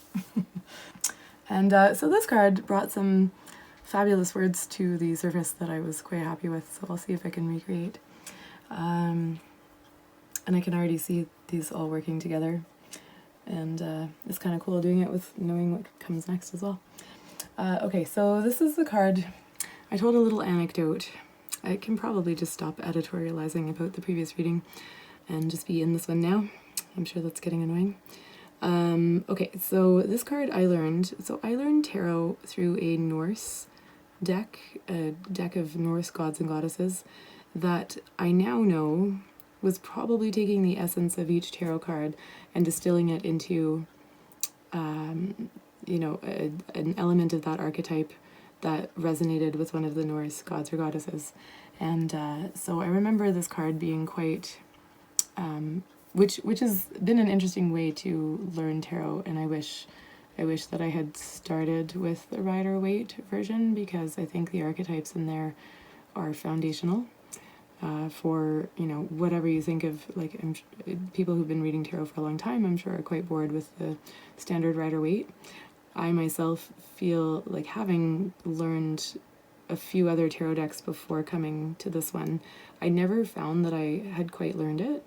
And so this card brought some fabulous words to the surface that I was quite happy with, so I'll see if I can recreate. And I can already see these all working together, and it's kind of cool doing it with knowing what comes next as well. Okay, so this is the card. I told a little anecdote. I can probably just stop editorializing about the previous reading and just be in this one now. I'm sure that's getting annoying. Okay, so this card I learned tarot through a Norse deck, a deck of Norse gods and goddesses that I now know was probably taking the essence of each tarot card and distilling it into, you know, an element of that archetype that resonated with one of the Norse gods or goddesses. And so I remember this card being quite, which has been an interesting way to learn tarot, and I wish that I had started with the Rider-Waite version, because I think the archetypes in there are foundational for, you know, whatever you think of. Like, people who've been reading tarot for a long time, I'm sure, are quite bored with the standard Rider-Waite. I myself feel like, having learned a few other tarot decks before coming to this one, I never found that I had quite learned it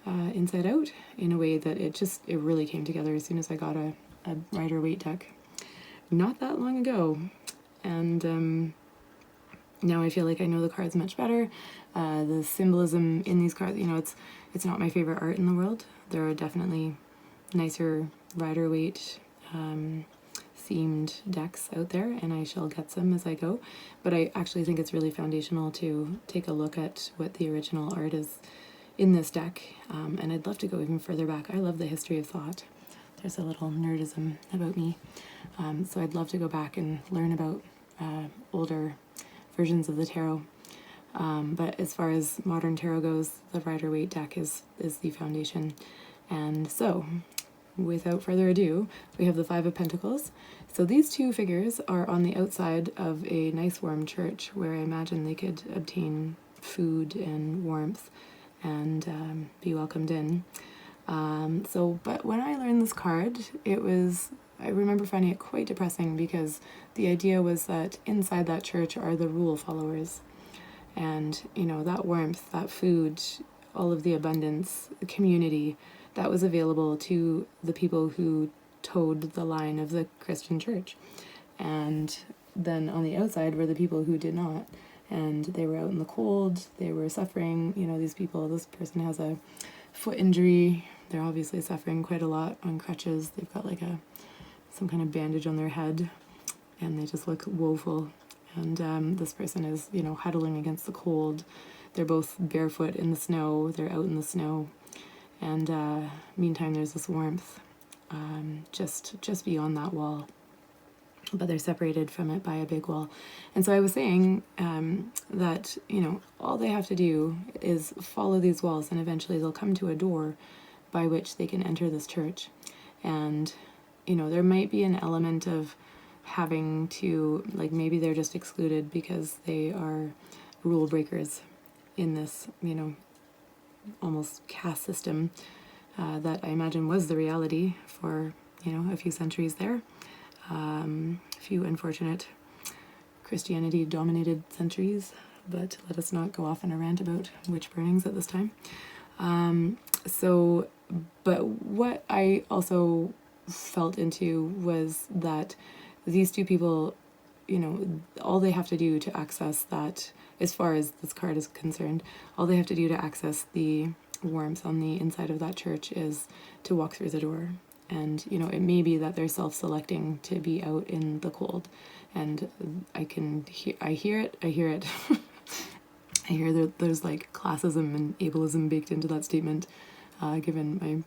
inside out in a way that it really came together as soon as I got a Rider-Waite deck not that long ago. And now I feel like I know the cards much better. The symbolism in these cards, you know, it's not my favorite art in the world. There are definitely nicer Rider-Waite themed decks out there, and I shall get some as I go. But I actually think it's really foundational to take a look at what the original art is in this deck, and I'd love to go even further back. I love the history of thought. There's a little nerdism about me, so I'd love to go back and learn about older versions of the tarot. But as far as modern tarot goes, the Rider-Waite deck is the foundation. And so, without further ado, we have the Five of Pentacles. So these two figures are on the outside of a nice warm church where I imagine they could obtain food and warmth and be welcomed in. But when I learned this card, I remember finding it quite depressing, because the idea was that inside that church are the rule followers. And, you know, that warmth, that food, all of the abundance, the community, that was available to the people who towed the line of the Christian church. And then on the outside were the people who did not. And they were out in the cold, they were suffering. You know, this person has a foot injury. They're obviously suffering quite a lot on crutches. They've got like some kind of bandage on their head, and they just look woeful. And this person is, you know, huddling against the cold. They're both barefoot in the snow. They're out in the snow. And meantime, there's this warmth just beyond that wall. But they're separated from it by a big wall. And so I was saying that, you know, all they have to do is follow these walls, and eventually they'll come to a door by which they can enter this church. And, you know, there might be an element of having to, like, maybe they're just excluded because they are rule breakers in this, you know, almost caste system that I imagine was the reality for, you know, a few centuries there. A few unfortunate Christianity-dominated centuries, but let us not go off on a rant about witch burnings at this time. But what I also felt into was that these two people, you know, all they have to do to access that, as far as this card is concerned, all they have to do to access the warmth on the inside of that church is to walk through the door. And, you know, it may be that they're self-selecting to be out in the cold. And I hear it. I hear that there's like classism and ableism baked into that statement, given my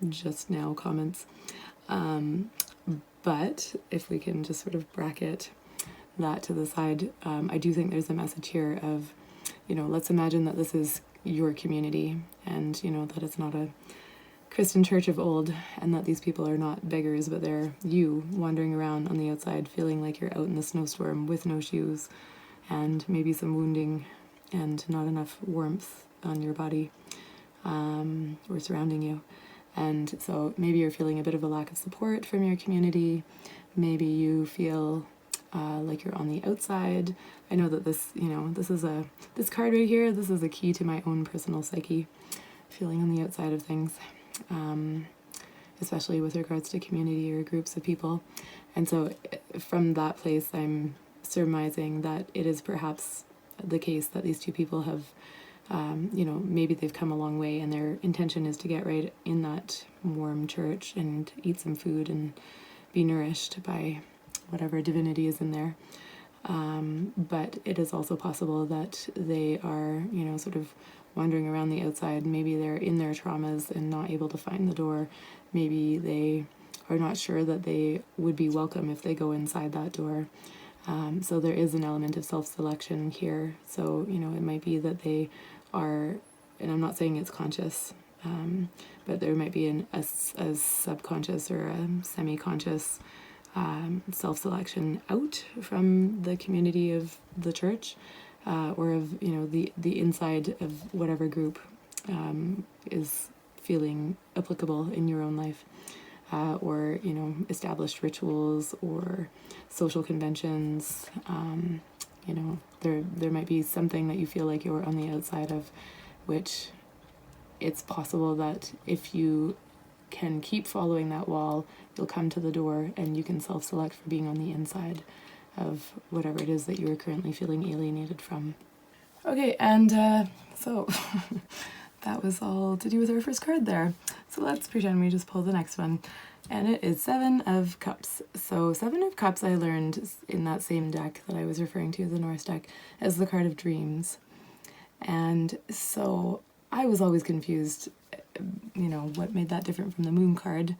just now comments. But if we can just sort of bracket that to the side, I do think there's a message here of, you know, let's imagine that this is your community, and, you know, that it's not Christian church of old, and that these people are not beggars, but they're you wandering around on the outside, feeling like you're out in the snowstorm with no shoes, and maybe some wounding and not enough warmth on your body or surrounding you. And so maybe you're feeling a bit of a lack of support from your community. Maybe you feel like you're on the outside. I know that this, this card right here, this is a key to my own personal psyche, feeling on the outside of things, especially with regards to community or groups of people. And so from that place, I'm surmising that it is perhaps the case that these two people have, maybe they've come a long way and their intention is to get right in that warm church and eat some food and be nourished by whatever divinity is in there. But it is also possible that they are, sort of wandering around the outside. Maybe they're in their traumas and not able to find the door. Maybe they are not sure that they would be welcome if they go inside that door. So there is an element of self-selection here. So, it might be that they are, and I'm not saying it's conscious, but there might be a subconscious or a semi-conscious self-selection out from the community of the church, or of, the inside of whatever group is feeling applicable in your own life. Or established rituals or social conventions. There might be something that you feel like you're on the outside of, which it's possible that if you can keep following that wall, you'll come to the door and you can self-select for being on the inside of whatever it is that you are currently feeling alienated from. Okay, and so that was all to do with our first card there. So let's pretend we just pull the next one. And it is 7 of Cups. So 7 of Cups I learned in that same deck that I was referring to, the Norse deck, as the card of dreams. And so I was always confused, what made that different from the Moon card.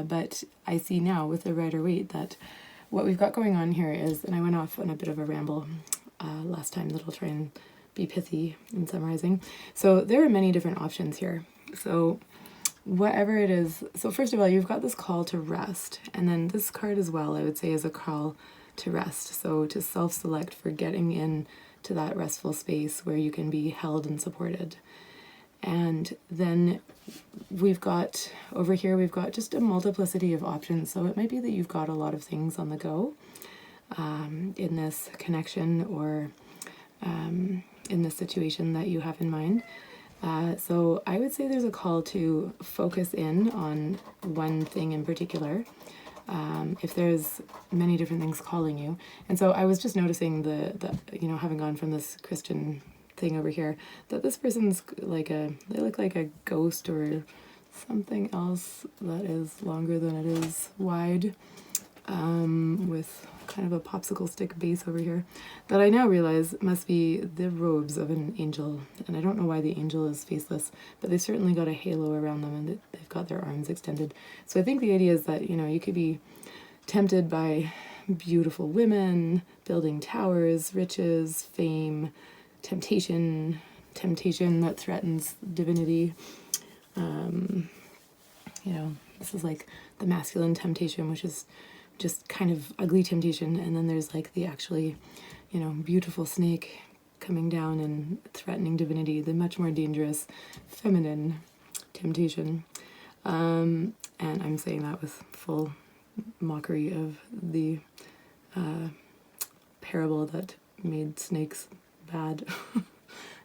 But I see now with the Rider-Waite that what we've got going on here is, and I went off on a bit of a ramble last time that I'll try and be pithy in summarizing. So there are many different options here. So whatever it is, so first of all, you've got this call to rest, and then this card as well, I would say, is a call to rest. So to self-select for getting in to that restful space where you can be held and supported. And then we've got, over here, we've got just a multiplicity of options. So it might be that you've got a lot of things on the go in this connection or in this situation that you have in mind. So I would say there's a call to focus in on one thing in particular, if there's many different things calling you. And so I was just noticing the having gone from this Christian thing over here, that this person's they look like a ghost or something else that is longer than it is wide, with kind of a popsicle stick base over here, that I now realize must be the robes of an angel. And I don't know why the angel is faceless, but they've certainly got a halo around them and they've got their arms extended. So I think the idea is that, you could be tempted by beautiful women, building towers, riches, fame, temptation that threatens divinity. This is like the masculine temptation, which is just kind of ugly temptation, and then there's like the actually, beautiful snake coming down and threatening divinity, the much more dangerous feminine temptation. And I'm saying that with full mockery of the parable that made snakes bad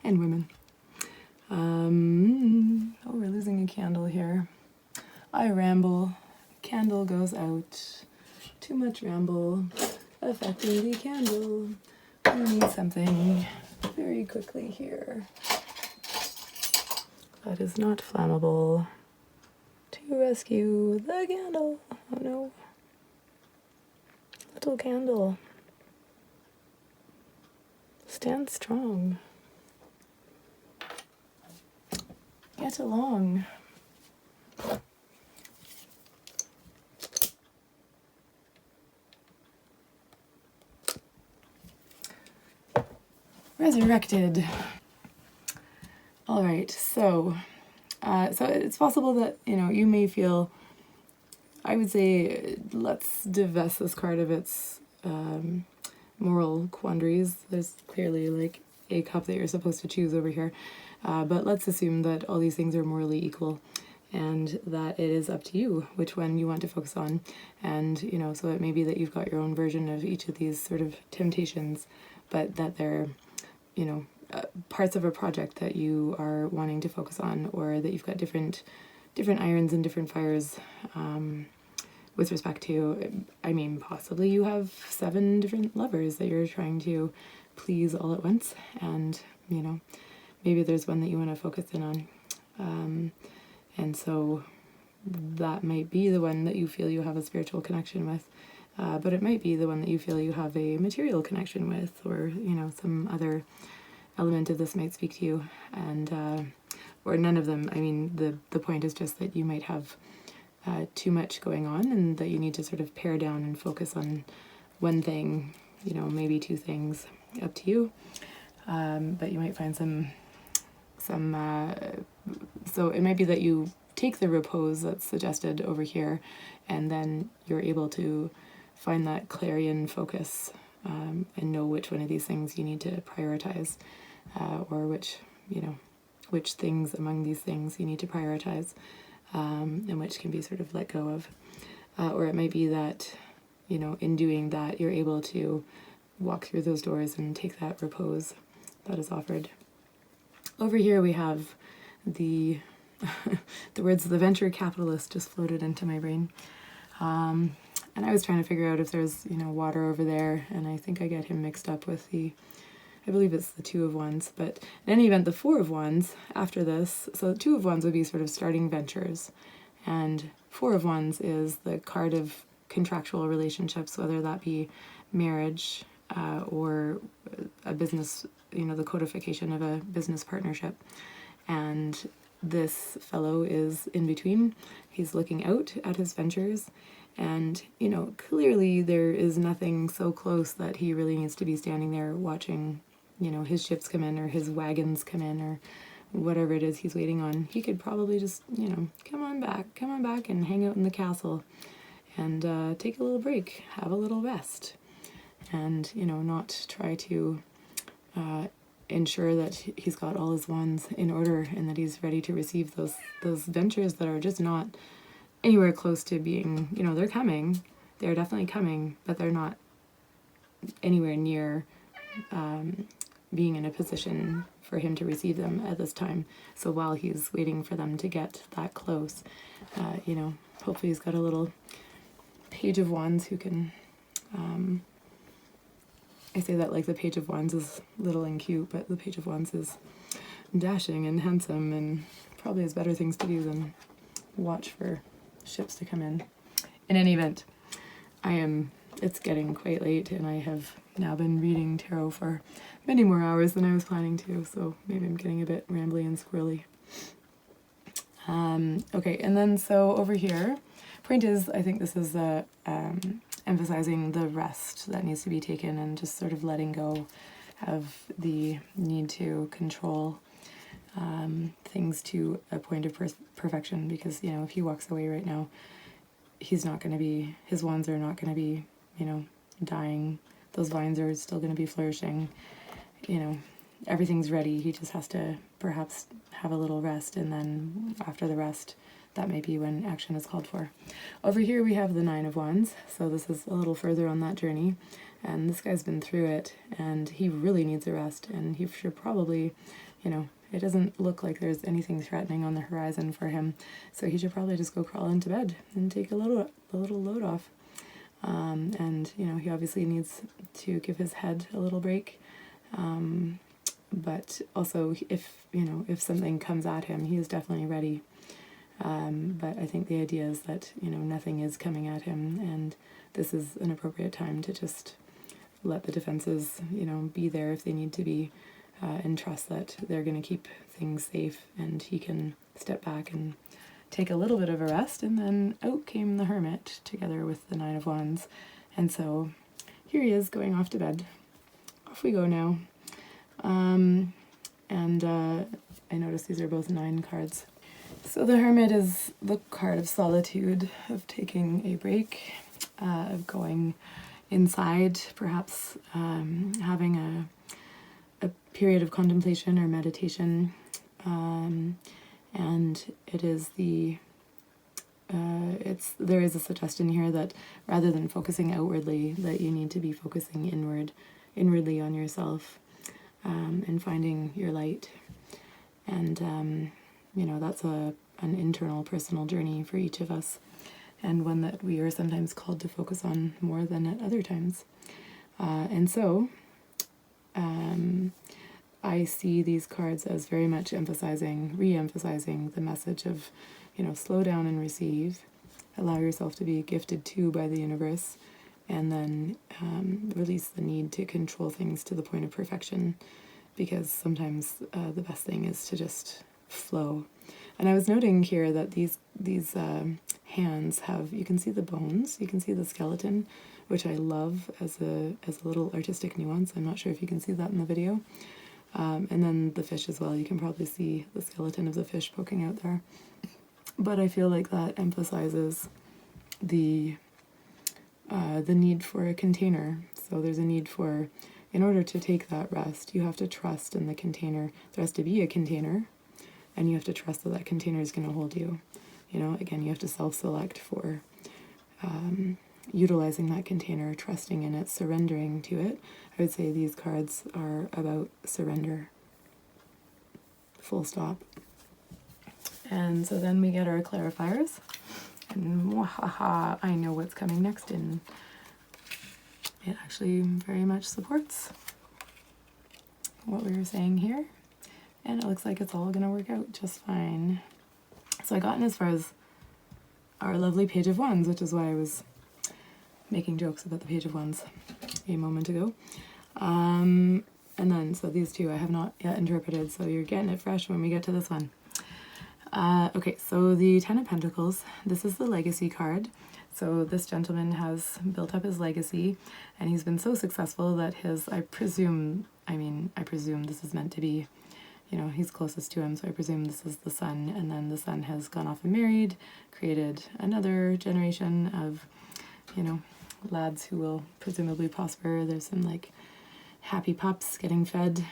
and women. We're losing a candle here. I ramble. Candle goes out. Too much ramble affecting the candle. We need something very quickly here that is not flammable to rescue the candle. Oh no. Little candle. Stand strong. Get along. Resurrected. All right, so it's possible that, you may feel, I would say, let's divest this card of its moral quandaries. There's clearly like a cup that you're supposed to choose over here. But let's assume that all these things are morally equal and that it is up to you which one you want to focus on. And, so it may be that you've got your own version of each of these sort of temptations, but that they're, parts of a project that you are wanting to focus on, or that you've got different irons and different fires with respect to, possibly you have 7 different lovers that you're trying to please all at once, and, maybe there's one that you want to focus in on. And so that might be the one that you feel you have a spiritual connection with, but it might be the one that you feel you have a material connection with, or, some other element of this might speak to you, and or none of them. The point is just that you might have too much going on, and that you need to sort of pare down and focus on one thing, maybe 2 things, up to you. But you might find some so it might be that you take the repose that's suggested over here, and then you're able to find that clarion focus, and know which one of these things you need to prioritize, or which things among these things you need to prioritize, and which can be sort of let go of. Or it might be that, in doing that, you're able to walk through those doors and take that repose that is offered. Over here we have the the words "the venture capitalist" just floated into my brain. And I was trying to figure out if there's, water over there, and I think I get him mixed up with I believe it's the 2 of Wands, but in any event, the 4 of Wands after this, so the 2 of Wands would be sort of starting ventures, and 4 of Wands is the card of contractual relationships, whether that be marriage, or a business, the codification of a business partnership. And this fellow is in between. He's looking out at his ventures, and, clearly there is nothing so close that he really needs to be standing there watching, his ships come in, or his wagons come in, or whatever it is he's waiting on. He could probably just, come on back and hang out in the castle and take a little break, have a little rest, and, not try to ensure that he's got all his wands in order and that he's ready to receive those ventures that are just not anywhere close to being, they're coming, they're definitely coming, but they're not anywhere near being in a position for him to receive them at this time. So while he's waiting for them to get that close, hopefully he's got a little Page of Wands who can, I say that like the Page of Wands is little and cute, but the Page of Wands is dashing and handsome and probably has better things to do than watch for ships to come in. In any event, it's getting quite late, and I have now been reading tarot for many more hours than I was planning to, so maybe I'm getting a bit rambly and squirrely. Okay, and then so over here, point is, I think this is emphasizing the rest that needs to be taken, and just sort of letting go of the need to control things to a point of perfection, because, if he walks away right now, his wands are not going to be, dying. Those vines are still going to be flourishing. Everything's ready. He just has to perhaps have a little rest, and then after the rest, that may be when action is called for. Over here we have the 9 of Wands, so this is a little further on that journey, and this guy's been through it, and he really needs a rest, and he should probably, it doesn't look like there's anything threatening on the horizon for him, so he should probably just go crawl into bed and take a little load off. And, he obviously needs to give his head a little break, but also if something comes at him, he is definitely ready. But I think the idea is that, nothing is coming at him, and this is an appropriate time to just let the defenses, be there if they need to be, and trust that they're going to keep things safe, and he can step back and take a little bit of a rest. And then out came the Hermit together with the 9 of Wands, and so here he is going off to bed. Off we go now. And I noticed these are both 9 cards. So the Hermit is the card of solitude, of taking a break, of going inside, perhaps having a period of contemplation or meditation. And it is there is a suggestion here that rather than focusing outwardly, that you need to be focusing inwardly on yourself, and finding your light. And that's an internal personal journey for each of us, and one that we are sometimes called to focus on more than at other times. And so I see these cards as very much re-emphasizing the message of, slow down and receive, allow yourself to be gifted to by the universe, and then release the need to control things to the point of perfection, because sometimes the best thing is to just flow. And I was noting here that these hands have, you can see the bones, you can see the skeleton, which I love as a little artistic nuance. I'm not sure if you can see that in the video. And then the fish as well. You can probably see the skeleton of the fish poking out there. But I feel like that emphasizes the need for a container. So there's a need for, in order to take that rest, you have to trust in the container. There has to be a container, and you have to trust that that container is going to hold you. Again, you have to self-select for utilizing that container, trusting in it, surrendering to it. I would say these cards are about surrender. Full stop. And so then we get our clarifiers. And wahaha, I know what's coming next, and it actually very much supports what we were saying here. And it looks like it's all going to work out just fine. So I gotten as far as our lovely Page of Wands, which is why I was making jokes about the Page of Wands a moment ago. And then, so these two I have not yet interpreted, so you're getting it fresh when we get to this one. Okay, so the Ten of Pentacles, this is the legacy card. So this gentleman has built up his legacy, and he's been so successful that I presume this is meant to be, he's closest to him, so I presume this is the son, and then the son has gone off and married, created another generation of, lads who will presumably prosper. There's some happy pups getting fed,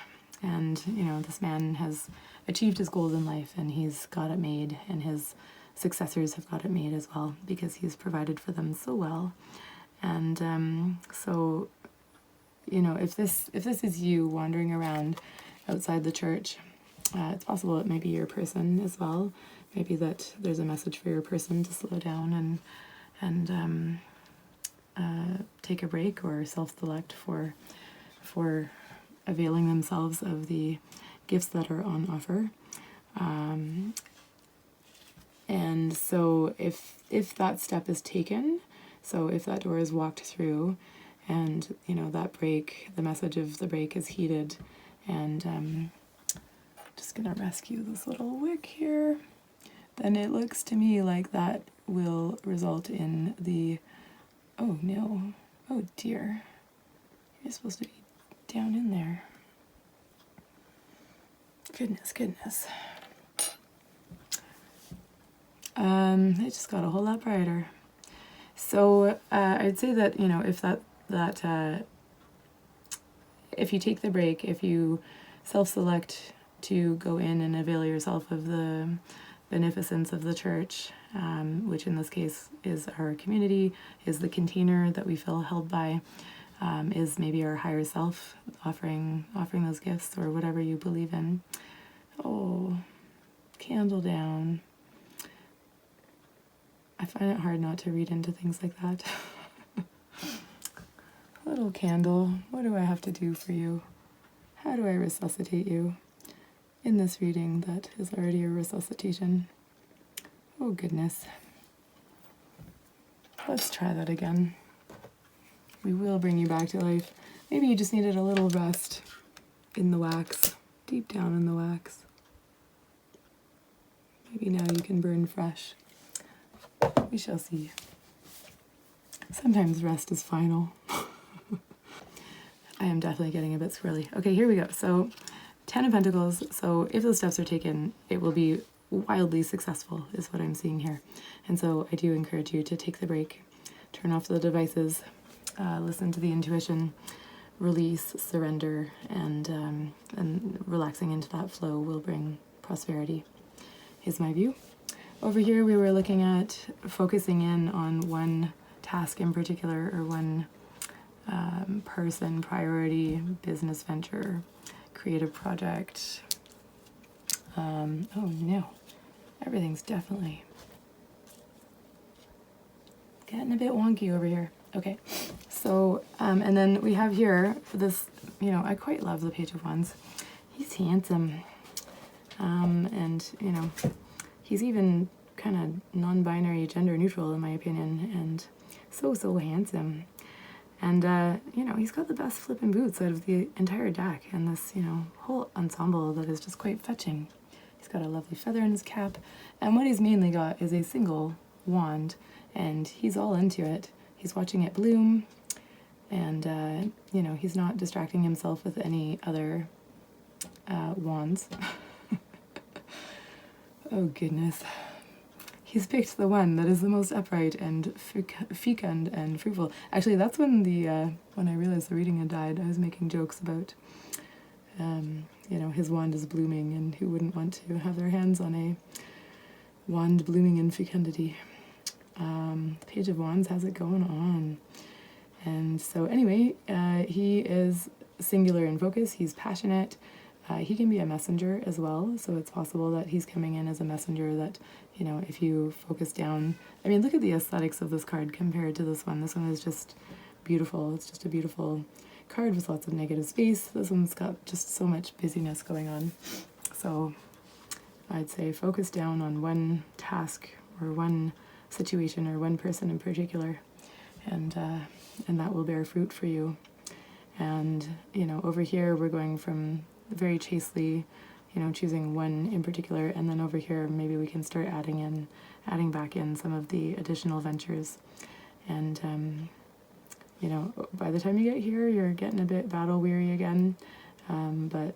and this man has achieved his goals in life, and he's got it made, and his successors have got it made as well, because he's provided for them so well. And so if this is you wandering around outside the church, it's possible it may be your person as well. Maybe that there's a message for your person to slow down and take a break, or self-select for availing themselves of the gifts that are on offer. And so if that step is taken, so if that door is walked through, and that break, the message of the break is heeded, and just gonna rescue this little wick here, then it looks to me like that will result in the, oh no, oh dear, you're supposed to be down in there. Goodness. It just got a whole lot brighter. So I'd say that, if you take the break, if you self-select to go in and avail yourself of the beneficence of the church, which in this case is our community, is the container that we feel held by, is maybe our higher self offering those gifts, or whatever you believe in. Oh, candle down. I find it hard not to read into things like that. Little candle, what do I have to do for you? How do I resuscitate you in this reading that is already a resuscitation? Oh goodness. Let's try that again. We will bring you back to life. Maybe you just needed a little rest in the wax, deep down in the wax. Maybe now you can burn fresh. We shall see. Sometimes rest is final. I am definitely getting a bit squirrely. Okay, here we go. So Ten of Pentacles, so if those steps are taken, it will be wildly successful, is what I'm seeing here. And so I do encourage you to take the break, turn off the devices, listen to the intuition, release, surrender, and relaxing into that flow will bring prosperity, is my view. Over here we were looking at focusing in on one task in particular, or one person, priority, business venture, creative project. Oh no, everything's definitely getting a bit wonky over here. Okay, so, and then we have here for this, you know, I quite love the Page of Wands. He's handsome. And, you know, he's even kind of non-binary, gender neutral in my opinion, and so handsome. And, you know, he's got the best flippin' boots out of the entire deck, and this, you know, whole ensemble that is just quite fetching. He's got a lovely feather in his cap, and what he's mainly got is a single wand, and he's all into it. He's watching it bloom, and, you know, he's not distracting himself with any other wands. Oh goodness. He's picked the one that is the most upright and fecund and fruitful. Actually, that's when when I realized the reading had died, I was making jokes about, you know, his wand is blooming, and who wouldn't want to have their hands on a wand blooming in fecundity. Page of Wands has it going on. And so anyway, he is singular in focus, he's passionate, he can be a messenger as well, so it's possible that he's coming in as a messenger that, you know, if you focus down, I mean, look at the aesthetics of this card compared to this one. This one is just beautiful. It's just a beautiful card with lots of negative space. This one's got just so much busyness going on. So I'd say focus down on one task or one situation or one person in particular, and that will bear fruit for you. And, you know, over here we're going from very chastely, you know, choosing one in particular, and then over here maybe we can start adding back in some of the additional ventures. And you know, by the time you get here you're getting a bit battle weary again, but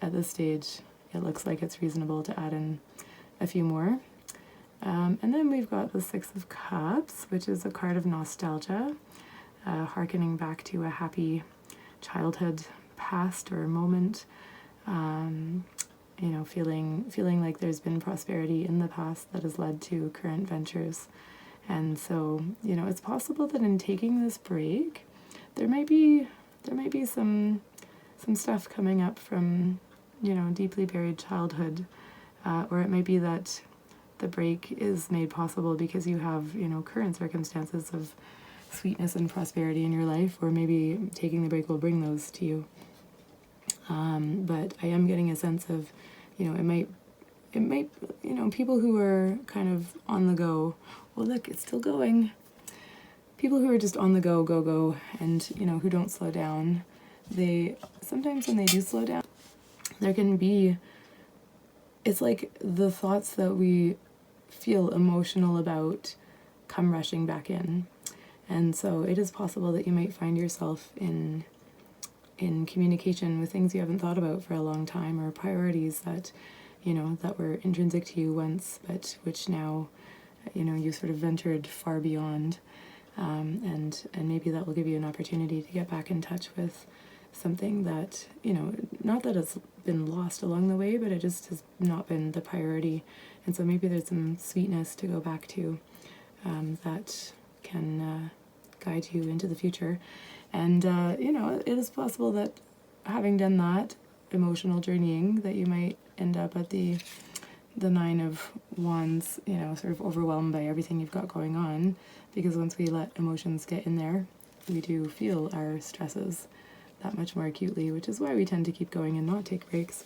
at this stage it looks like it's reasonable to add in a few more. And then we've got the Six of Cups, which is a card of nostalgia, hearkening back to a happy childhood past or moment, you know, feeling like there's been prosperity in the past that has led to current ventures. And so, you know, it's possible that in taking this break, there might be some stuff coming up from, you know, deeply buried childhood, or it might be that the break is made possible because you have, you know, current circumstances of sweetness and prosperity in your life, or maybe taking the break will bring those to you. But I am getting a sense of, you know, it might, you know, people who are kind of on the go, well look, it's still going. People who are just on the go, and, you know, who don't slow down, they, sometimes when they do slow down, there can be, it's like the thoughts that we feel emotional about come rushing back in. And so it is possible that you might find yourself in communication with things you haven't thought about for a long time, or priorities that, you know, that were intrinsic to you once, but which now, you know, you sort of ventured far beyond. And maybe that will give you an opportunity to get back in touch with something that, you know, not that it's been lost along the way, but it just has not been the priority. And so maybe there's some sweetness to go back to, that can guide you into the future. And, you know, it is possible that having done that emotional journeying, that you might end up at the Nine of Wands, you know, sort of overwhelmed by everything you've got going on, because once we let emotions get in there, we do feel our stresses that much more acutely, which is why we tend to keep going and not take breaks.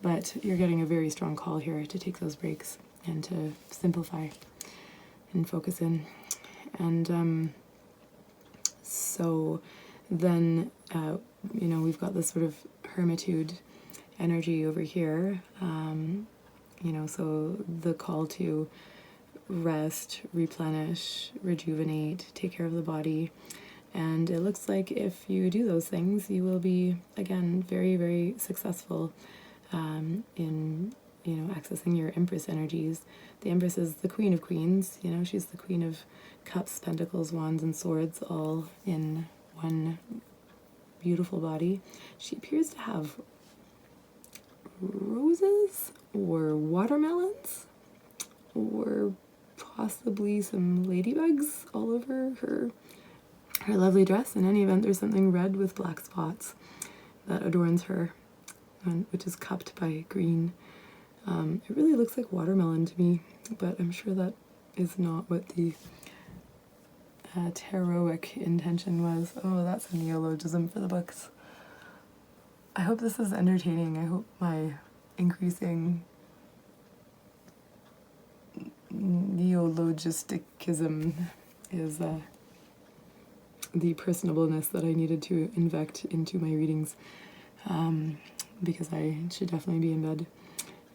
But you're getting a very strong call here to take those breaks and to simplify and focus in. And so then, you know, we've got this sort of hermitude energy over here, you know, so the call to rest, replenish, rejuvenate, take care of the body. And it looks like if you do those things, you will be, again, very, very successful in, accessing your Empress energies. The Empress is the Queen of Queens, she's the Queen of Cups, Pentacles, Wands, and Swords, all in one beautiful body. She appears to have roses or watermelons or possibly some ladybugs all over her lovely dress. In any event, there's something red with black spots that adorns her, which is cupped by green. It really looks like watermelon to me, but I'm sure that is not what the taroic intention was. Oh, that's a neologism for the books. I hope this is entertaining. I hope my increasing neologisticism is the personableness that I needed to inject into my readings, because I should definitely be in bed.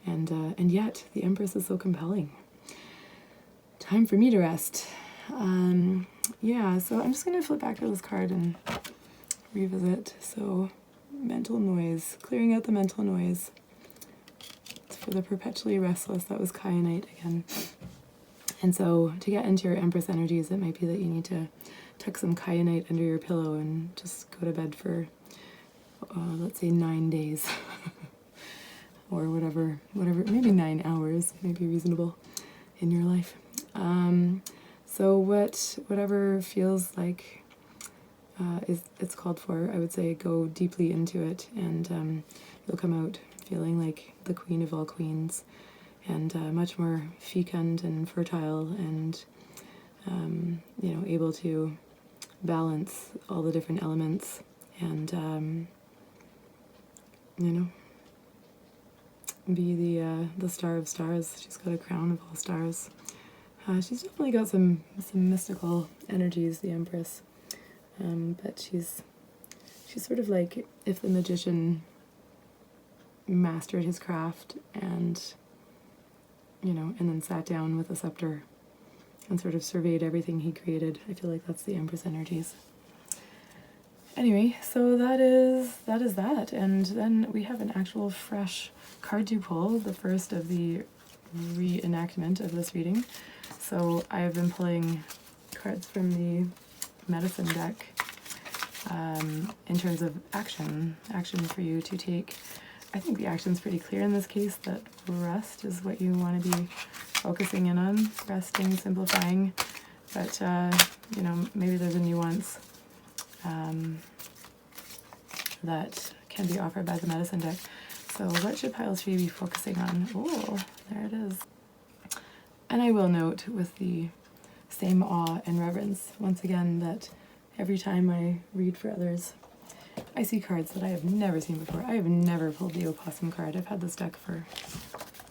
And yet, the Empress is so compelling. Time for me to rest. Yeah, so I'm just going to flip back to this card and revisit. So, mental noise. Clearing out the mental noise. It's for the perpetually restless. That was Kyanite again. And so, to get into your Empress energies, it might be that you need to tuck some kyanite under your pillow and just go to bed for, let's say, 9 days. Or whatever, maybe 9 hours, maybe reasonable in your life. So whatever feels like it's called for, I would say go deeply into it, and you'll come out feeling like the queen of all queens, and much more fecund and fertile, and able to balance all the different elements, and be the star of stars. She's got a crown of all stars. She's definitely got some mystical energies, the Empress. But she's sort of like if the magician mastered his craft and then sat down with a scepter and sort of surveyed everything he created. I feel like that's the Empress energies. Anyway, so that is that. And then we have an actual fresh card to pull, the first of the reenactment of this reading. So I have been pulling cards from the medicine deck in terms of action for you to take. I think the action's pretty clear in this case, that rest is what you want to be focusing in on, resting, simplifying, but maybe there's a nuance that can be offered by the medicine deck. So what should pile 3 be focusing on? Oh, there it is. And I will note with the same awe and reverence, once again, that every time I read for others, I see cards that I have never seen before. I have never pulled the opossum card. I've had this deck for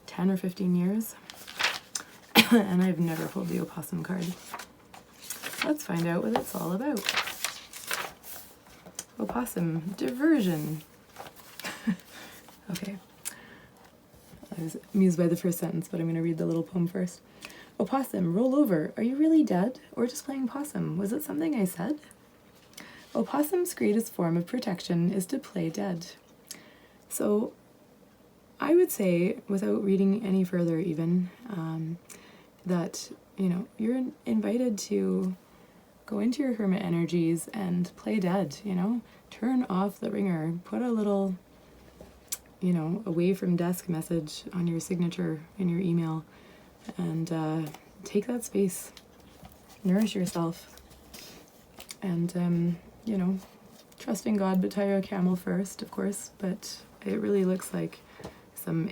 10 or 15 years, and I've never pulled the opossum card. Let's find out what it's all about. Opossum, diversion. Okay. I was amused by the first sentence, but I'm going to read the little poem first. Opossum, roll over. Are you really dead? Or just playing possum? Was it something I said? Opossum's greatest form of protection is to play dead. So I would say, without reading any further even, that, you're invited to go into your hermit energies and play dead, turn off the ringer, put a little, away from desk message on your signature in your email, and take that space, nourish yourself, and, trust in God, but tie your camel first, of course, but it really looks like some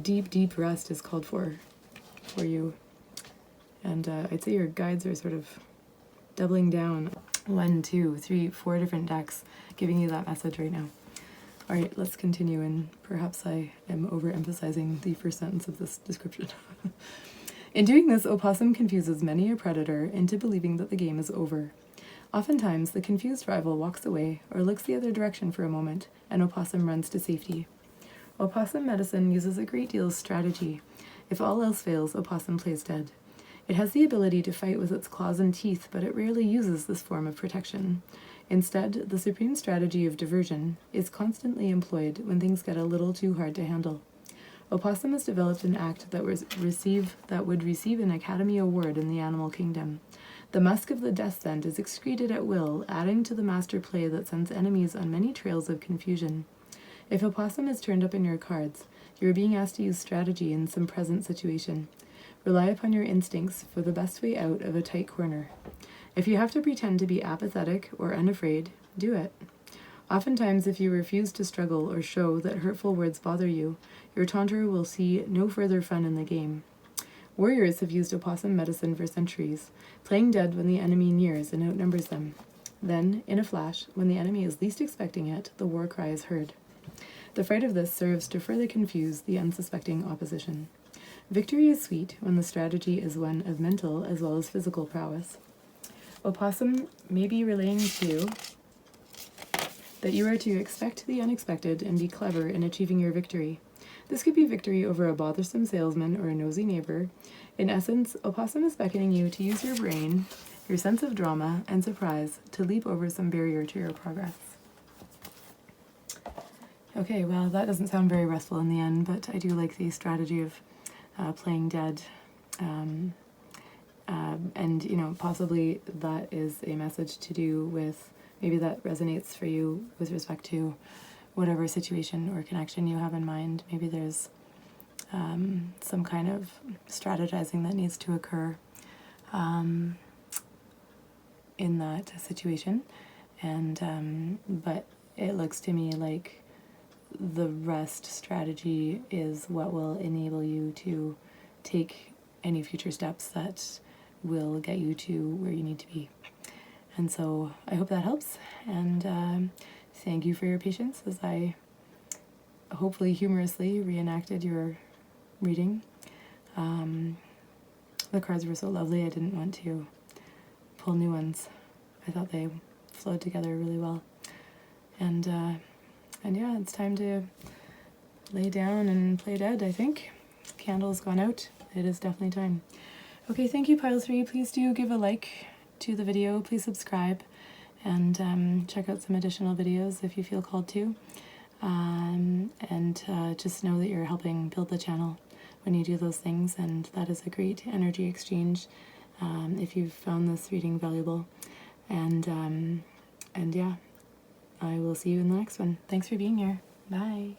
deep, deep rest is called for you, and I'd say your guides are sort of doubling down. 1, 2, 3, 4 different decks giving you that message right now. All right, let's continue, and perhaps I am overemphasizing the first sentence of this description. In doing this, opossum confuses many a predator into believing that the game is over. Oftentimes, the confused rival walks away or looks the other direction for a moment, and opossum runs to safety. Opossum medicine uses a great deal of strategy. If all else fails, opossum plays dead. It has the ability to fight with its claws and teeth, but it rarely uses this form of protection. Instead, the supreme strategy of diversion is constantly employed when things get a little too hard to handle. Opossum has developed an act that would receive an Academy Award in the animal kingdom. The musk of the death scent is excreted at will, adding to the master play that sends enemies on many trails of confusion. If opossum is turned up in your cards, you are being asked to use strategy in some present situation. Rely upon your instincts for the best way out of a tight corner. If you have to pretend to be apathetic or unafraid, do it. Oftentimes, if you refuse to struggle or show that hurtful words bother you, your taunter will see no further fun in the game. Warriors have used opossum medicine for centuries, playing dead when the enemy nears and outnumbers them. Then, in a flash, when the enemy is least expecting it, the war cry is heard. The fright of this serves to further confuse the unsuspecting opposition. Victory is sweet when the strategy is one of mental as well as physical prowess. Opossum may be relaying to you that you are to expect the unexpected and be clever in achieving your victory. This could be victory over a bothersome salesman or a nosy neighbor. In essence, opossum is beckoning you to use your brain, your sense of drama, and surprise to leap over some barrier to your progress. Okay, well, that doesn't sound very restful in the end, but I do like the strategy of playing dead. And, you know, possibly that is a message to do with, maybe that resonates for you with respect to whatever situation or connection you have in mind. Maybe there's some kind of strategizing that needs to occur in that situation. And but it looks to me like the rest strategy is what will enable you to take any future steps that will get you to where you need to be. And so I hope that helps, and thank you for your patience as I hopefully humorously reenacted your reading. The cards were so lovely, I didn't want to pull new ones. I thought they flowed together really well. And yeah, it's time to lay down and play dead, I think. Candle's gone out. It is definitely time. Okay, thank you, Pile 3. Please do give a like to the video. Please subscribe and check out some additional videos if you feel called to. And just know that you're helping build the channel when you do those things, and that is a great energy exchange if you've found this reading valuable. And yeah, I will see you in the next one. Thanks for being here. Bye.